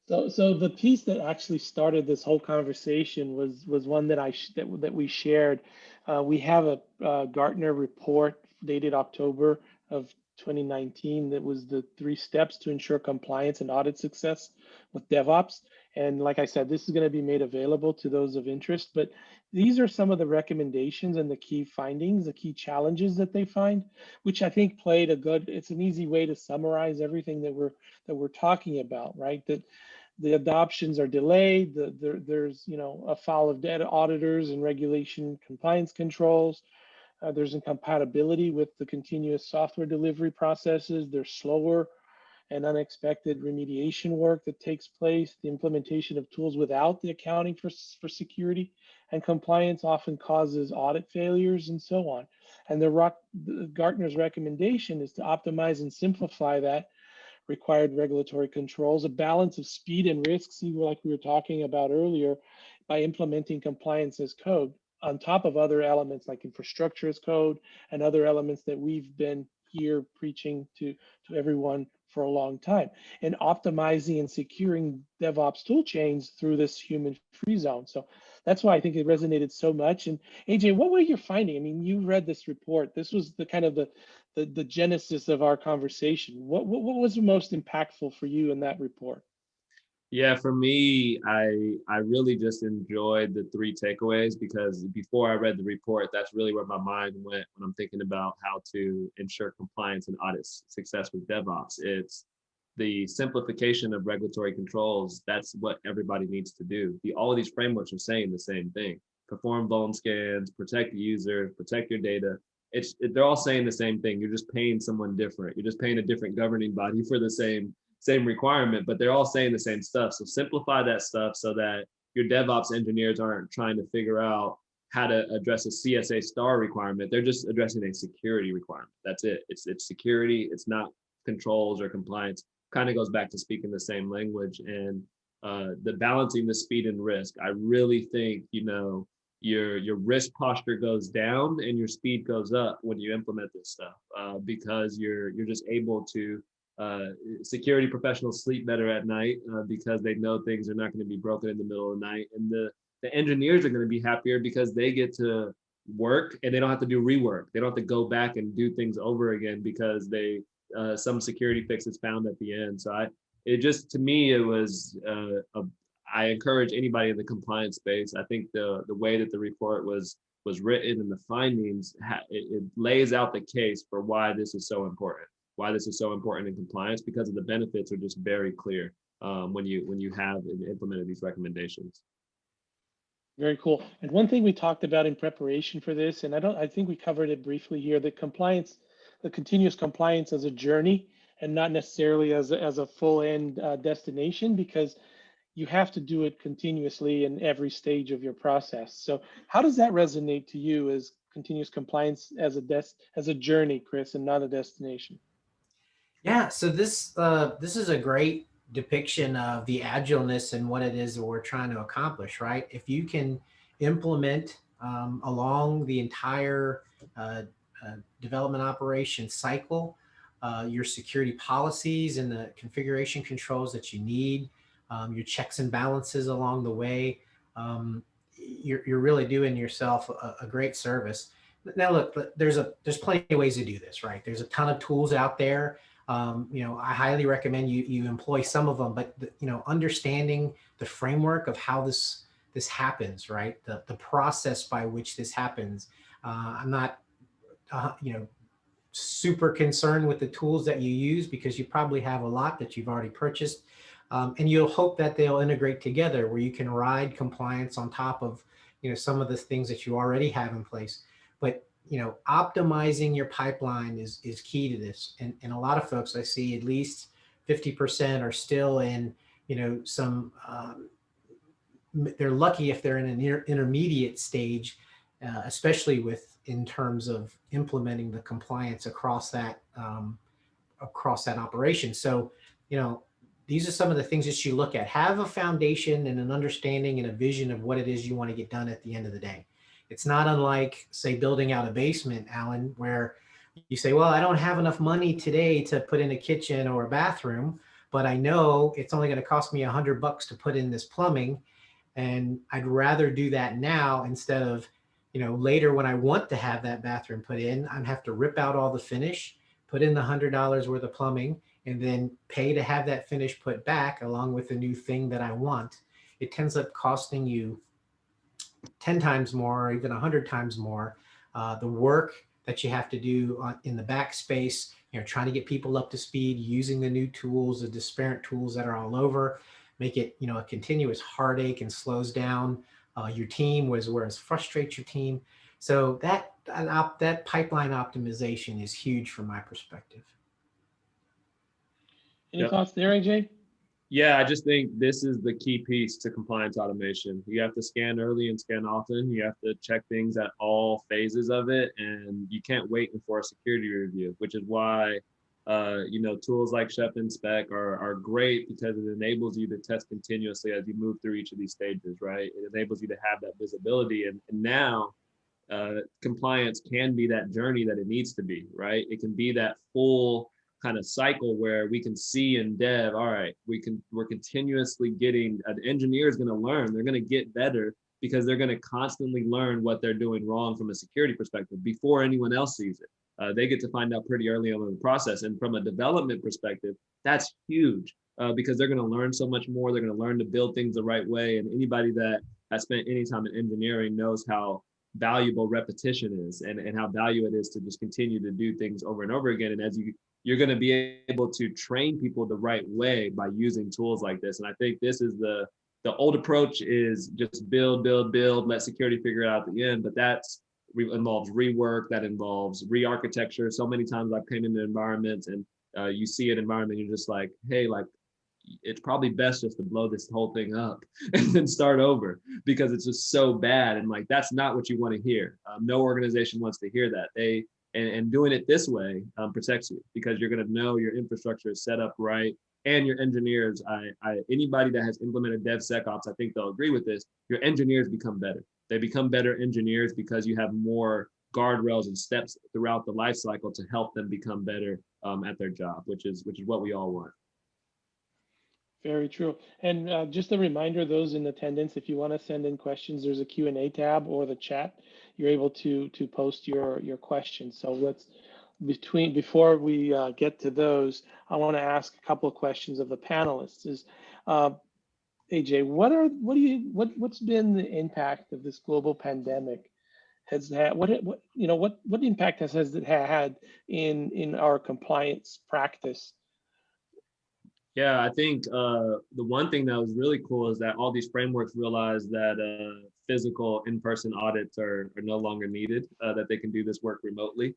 So the piece that actually started this whole conversation was one that we shared. We have a Gartner report dated October of 2019 that was the 3 steps to ensure compliance and audit success with DevOps. And like I said, this is going to be made available to those of interest. But these are some of the recommendations and the key findings, the key challenges that they find, which I think it's an easy way to summarize everything that we're talking about, right? That the adoptions are delayed. There's a foul of data auditors and regulation compliance controls. There's incompatibility with the continuous software delivery processes. There's slower and unexpected remediation work that takes place. The implementation of tools without the accounting for security and compliance often causes audit failures and so on. And the Gartner's recommendation is to optimize and simplify that required regulatory controls, a balance of speed and risk, see, like we were talking about earlier, by implementing compliance as code on top of other elements like infrastructure as code and other elements that we've been here preaching to everyone for a long time, and optimizing and securing DevOps tool chains through this human-free zone. So that's why I think it resonated so much. And AJ, what were you finding? I mean, you read this report. This was the kind of the genesis of our conversation. What was the most impactful for you in that report? Yeah, for me, I really just enjoyed the three takeaways, because before I read the report, that's really where my mind went when I'm thinking about how to ensure compliance and audit success with DevOps. It's the simplification of regulatory controls. That's what everybody needs to do. All of these frameworks are saying the same thing: perform vuln scans, protect the user, protect your data. They're all saying the same thing. You're just paying someone different. You're just paying a different governing body for the same requirement, but they're all saying the same stuff. So simplify that stuff so that your DevOps engineers aren't trying to figure out how to address a CSA star requirement. They're just addressing a security requirement. That's it. It's security. It's not controls or compliance. Kind of goes back to speaking the same language. And the balancing the speed and risk. I really think, your risk posture goes down and your speed goes up when you implement this stuff, because you're just able to security professionals sleep better at night, because they know things are not going to be broken in the middle of the night, and the engineers are going to be happier because they get to work and they don't have to do rework. They don't have to go back and do things over again because they some security fix is found at the end. So to me, it was I encourage anybody in the compliance space. I think the way that the report was written and the findings, it lays out the case for why this is so important. Why this is so important in compliance, because of the benefits are just very clear when you have and implemented these recommendations. Very cool. And one thing we talked about in preparation for this, and I think we covered it briefly here, the continuous compliance as a journey and not necessarily as a full end destination, because you have to do it continuously in every stage of your process. So how does that resonate to you as continuous compliance as a journey, Chris, and not a destination? Yeah, so this is a great depiction of the agileness and what it is that we're trying to accomplish, right? If you can implement along the entire development operation cycle, your security policies and the configuration controls that you need, your checks and balances along the way, you're really doing yourself a great service. Now, look, there's plenty of ways to do this, right? There's a ton of tools out there. I highly recommend you employ some of them, but understanding the framework of how this happens, right? The process by which this happens. I'm not, super concerned with the tools that you use, because you probably have a lot that you've already purchased, and you'll hope that they'll integrate together where you can ride compliance on top of some of the things that you already have in place. But optimizing your pipeline is key to this. And a lot of folks I see, at least 50% are still in, some, they're lucky if they're in an intermediate stage, especially in terms of implementing the compliance across that operation. So, these are some of the things that you look at. Have a foundation and an understanding and a vision of what it is you want to get done at the end of the day. It's not unlike, say, building out a basement, Alan, where you say, well, I don't have enough money today to put in a kitchen or a bathroom, but I know it's only going to cost me $100 to put in this plumbing. And I'd rather do that now instead of, later when I want to have that bathroom put in, I'd have to rip out all the finish, put in the $100 worth of plumbing, and then pay to have that finish put back along with the new thing that I want. It ends up costing you 10 times more, or even 100 times more. The work that you have to do in the backspace, trying to get people up to speed, using the new tools, the disparate tools that are all over, make it, a continuous heartache and slows down your team, whereas frustrates your team. So that pipeline optimization is huge from my perspective. Any thoughts there, AJ? Yeah, I just think this is the key piece to compliance automation. You have to scan early and scan often. You have to check things at all phases of it, and you can't wait for a security review, which is why tools like Chef Inspect are great because it enables you to test continuously as you move through each of these stages, right? It enables you to have that visibility, and now compliance can be that journey that it needs to be, right? It can be that full kind of cycle where we can see in dev, all right, we're continuously getting, an engineer is going to learn, they're going to get better because they're going to constantly learn what they're doing wrong from a security perspective before anyone else sees it. They get to find out pretty early on in the process. And from a development perspective, that's huge because they're going to learn so much more. They're going to learn to build things the right way. And anybody that has spent any time in engineering knows how valuable repetition is and how valuable it is to just continue to do things over and over again. And as you're going to be able to train people the right way by using tools like this. And I think this is the old approach is just build, let security figure it out at the end. But that's involves rework, that involves re-architecture. So many times I've came into environments and you see an environment, you're just like, hey, like, it's probably best just to blow this whole thing up and then start over because it's just so bad. And like, that's not what you want to hear. No organization wants to hear that. And doing it this way protects you because you're going to know your infrastructure is set up right. And your engineers, anybody that has implemented DevSecOps, I think they'll agree with this. Your engineers become better. They become better engineers because you have more guardrails and steps throughout the life cycle to help them become better at their job, which is what we all want. Very true. And just a reminder, those in attendance, if you want to send in questions, there's a Q&A tab or the chat. You're able to post your questions. So before we get to those, I want to ask a couple of questions of the panelists. AJ, what's been the impact of this global pandemic? What impact has it had in our compliance practice? Yeah, I think the one thing that was really cool is that all these frameworks realized that physical in-person audits are no longer needed, that they can do this work remotely,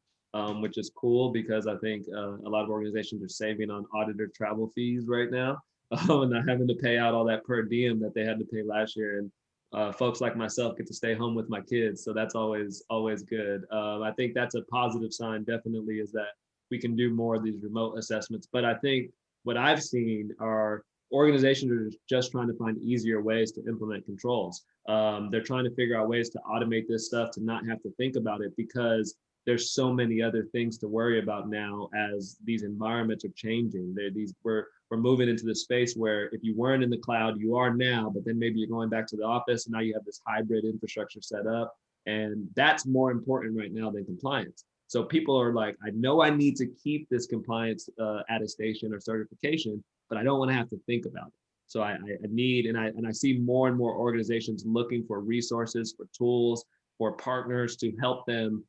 which is cool because I think a lot of organizations are saving on auditor travel fees right now and not having to pay out all that per diem that they had to pay last year. And folks like myself get to stay home with my kids. So that's always good. I think that's a positive sign, definitely, is that we can do more of these remote assessments. But I think what I've seen are organizations are just trying to find easier ways to implement controls. They're trying to figure out ways to automate this stuff, to not have to think about it because there's so many other things to worry about now as these environments are changing. We're moving into the space where if you weren't in the cloud, you are now, but then maybe you're going back to the office and now you have this hybrid infrastructure set up. And that's more important right now than compliance. So people are like, I know I need to keep this compliance attestation or certification, but I don't want to have to think about it. So I need, and I see more and more organizations looking for resources, for tools, for partners to help them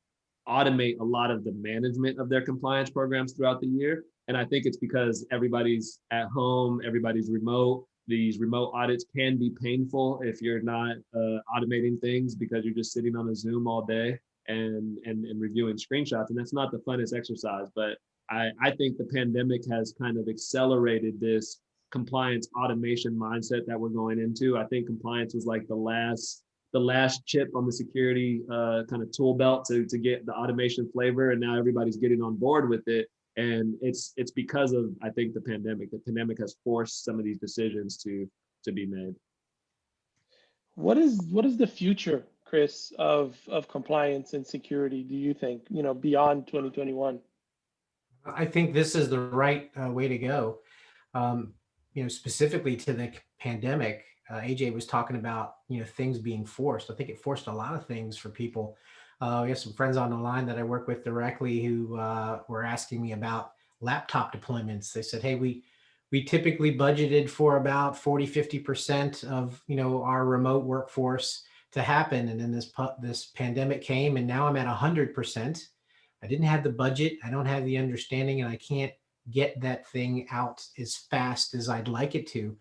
automate a lot of the management of their compliance programs throughout the year. And I think it's because everybody's at home, everybody's remote. These remote audits can be painful if you're not automating things because you're just sitting on a Zoom all day and reviewing screenshots. And that's not the funnest exercise, but I think the pandemic has kind of accelerated this compliance automation mindset that we're going into. I think compliance was like the last chip on the security kind of tool belt to get the automation flavor. And now everybody's getting on board with it. And it's because of, I think, the pandemic. The pandemic has forced some of these decisions to be made. What is the future, Chris, of compliance and security, do you think, beyond 2021? I think this is the right way to go. Specifically to the pandemic, AJ was talking about, things being forced. I think it forced a lot of things for people. We have some friends on the line that I work with directly who were asking me about laptop deployments. They said, hey, we typically budgeted for about 40-50% of, our remote workforce to happen. And then this pandemic came and now I'm at 100%. I didn't have the budget. I don't have the understanding and I can't get that thing out as fast as I'd like it to.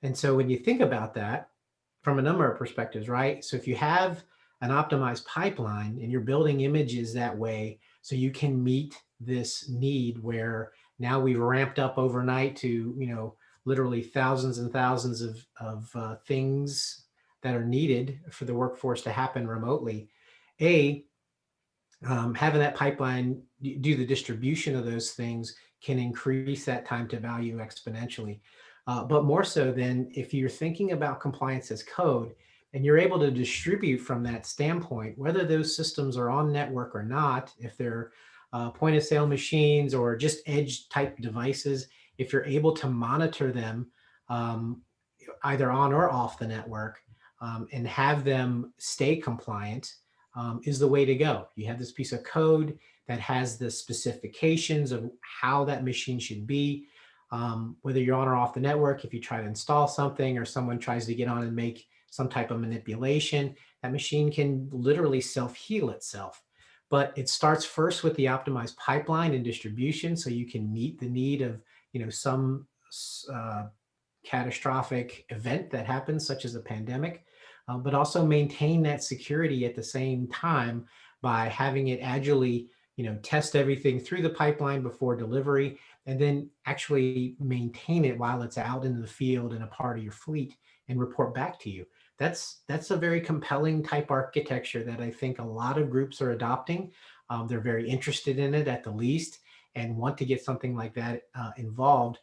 And so when you think about that from a number of perspectives, right? So if you have an optimized pipeline and you're building images that way, so you can meet this need where now we've ramped up overnight to, literally thousands and thousands of things that are needed for the workforce to happen remotely. Having that pipeline do the distribution of those things can increase that time to value exponentially. But more so than if you're thinking about compliance as code and you're able to distribute from that standpoint, whether those systems are on network or not, if they're point of sale machines or just edge type devices, if you're able to monitor them either on or off the network and have them stay compliant, is the way to go. You have this piece of code that has the specifications of how that machine should be, whether you're on or off the network. If you try to install something or someone tries to get on and make some type of manipulation, that machine can literally self-heal itself. But it starts first with the optimized pipeline and distribution, so you can meet the need of some catastrophic event that happens, such as a pandemic, but also maintain that security at the same time by having it agilely, test everything through the pipeline before delivery, and then actually maintain it while it's out in the field and a part of your fleet and report back to you. That's a very compelling type architecture that I think a lot of groups are adopting. They're very interested in it at the least and want to get something like that involved.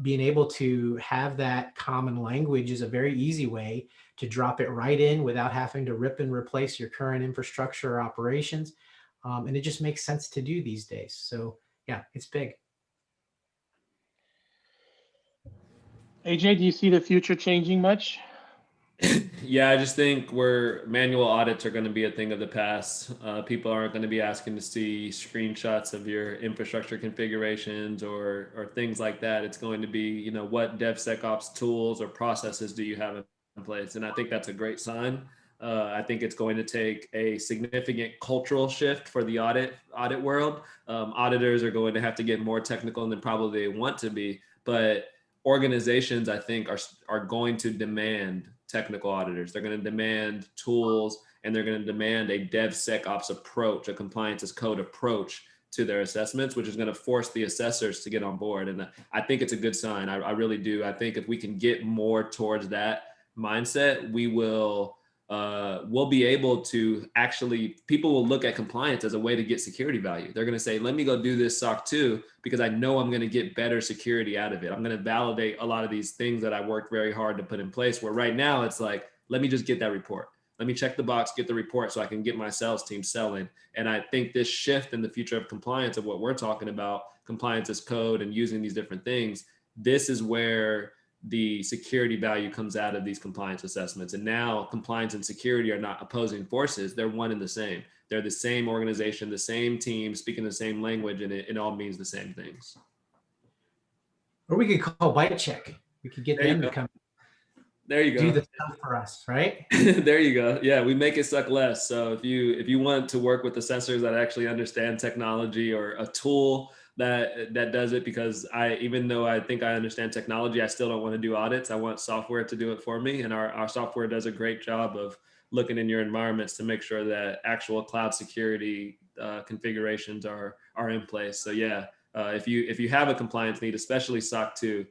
Being able to have that common language is a very easy way to drop it right in without having to rip and replace your current infrastructure or operations. And it just makes sense to do these days. So yeah, it's big. AJ, do you see the future changing much? Yeah, I just think where manual audits are going to be a thing of the past. People aren't going to be asking to see screenshots of your infrastructure configurations or things like that. It's going to be, what DevSecOps tools or processes do you have in place? And I think that's a great sign. I think it's going to take a significant cultural shift for the audit world. Auditors are going to have to get more technical than probably they want to be, but organizations, I think, are going to demand technical auditors. They're going to demand tools, and they're going to demand a DevSecOps approach, a compliance as code approach to their assessments, which is going to force the assessors to get on board. And I think it's a good sign. I really do. I think if we can get more towards that mindset, we'll be able to people will look at compliance as a way to get security value. They're going to say, let me go do this SOC 2 because I know I'm going to get better security out of it. I'm going to validate a lot of these things that I worked very hard to put in place, where right now it's like, let me just get that report. Let me check the box, get the report so I can get my sales team selling. And I think this shift in the future of compliance, of what we're talking about, compliance as code and using these different things, this is where the security value comes out of these compliance assessments. And now compliance and security are not opposing forces. They're one and the same. They're the same organization, the same team, speaking the same language, and it all means the same things. Or we could call Bite Check. We could get them to come. There you go. Do the stuff for us, right? There you go. Yeah, we make it suck less. So if you want to work with assessors that actually understand technology, or a tool that does it, because even though I think I understand technology, I still don't want to do audits. I want software to do it for me. And our software does a great job of looking in your environments to make sure that actual cloud security configurations are in place. So yeah, if you have a compliance need, especially SOC 2,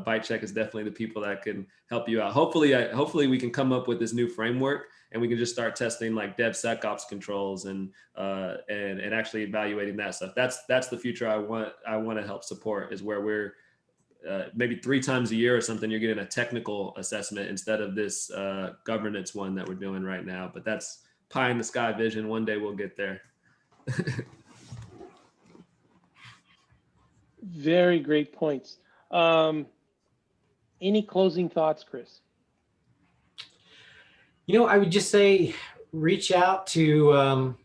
Bite Check is definitely the people that can help you out. Hopefully we can come up with this new framework, and we can just start testing like DevSecOps controls and actually evaluating that stuff. That's the future I want to help support, is where we're maybe 3 times a year or something, you're getting a technical assessment instead of this governance one that we're doing right now. But that's pie in the sky vision. One day we'll get there. Very great points. Any closing thoughts, Chris? I would just say reach out to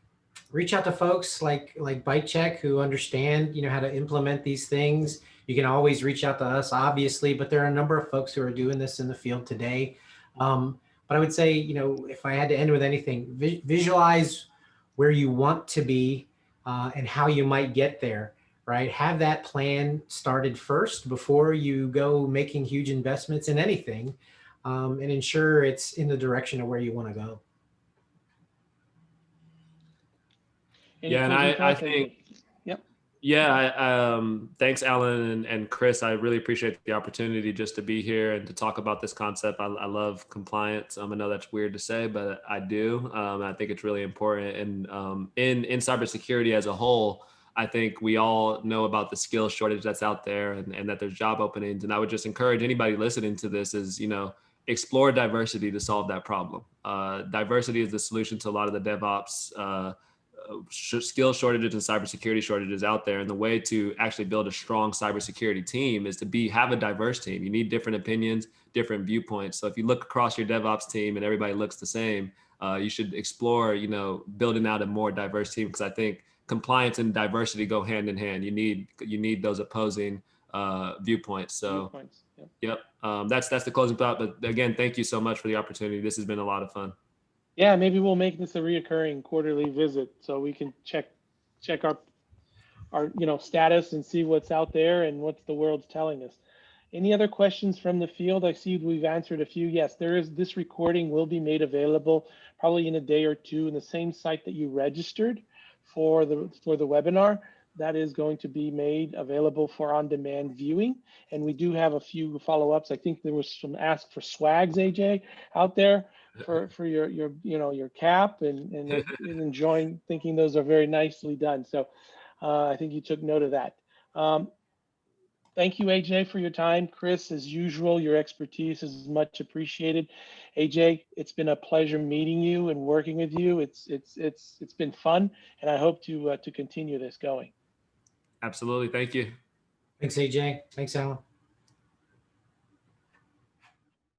folks like Bite Check, who understand how to implement these things. You can always reach out to us, obviously, but there are a number of folks who are doing this in the field today. But I would say, if I had to end with anything, visualize where you want to be and how you might get there. Right? Have that plan started first before you go making huge investments in anything, and ensure it's in the direction of where you want to go. Yeah, and I think, yep. Yeah, thanks, Alan and Chris. I really appreciate the opportunity just to be here and to talk about this concept. I love compliance. I know that's weird to say, but I do. I think it's really important. And in cybersecurity as a whole, I think we all know about the skill shortage that's out there, and that there's job openings. And I would just encourage anybody listening to this is, explore diversity to solve that problem. Diversity is the solution to a lot of the DevOps skill shortages and cybersecurity shortages out there. And the way to actually build a strong cybersecurity team is to have a diverse team. You need different opinions, different viewpoints. So if you look across your DevOps team and everybody looks the same, you should explore, building out a more diverse team, because I think compliance and diversity go hand in hand. You need those opposing viewpoints. So, yep, that's the closing thought. But again, thank you so much for the opportunity. This has been a lot of fun. Yeah, maybe we'll make this a reoccurring quarterly visit so we can check our status and see what's out there and what the world's telling us. Any other questions from the field? I see we've answered a few. Yes, this recording will be made available probably in a day or two in the same site that you registered for the webinar. That is going to be made available for on-demand viewing. And we do have a few follow-ups. I think there was some ask for swags, AJ, out there for your cap and enjoying, thinking those are very nicely done. So I think you took note of that. Thank you, AJ, for your time. Chris, as usual, your expertise is much appreciated. AJ, it's been a pleasure meeting you and working with you. It's been fun, and I hope to continue this going. Absolutely. Thank you. Thanks, AJ. Thanks, Alan.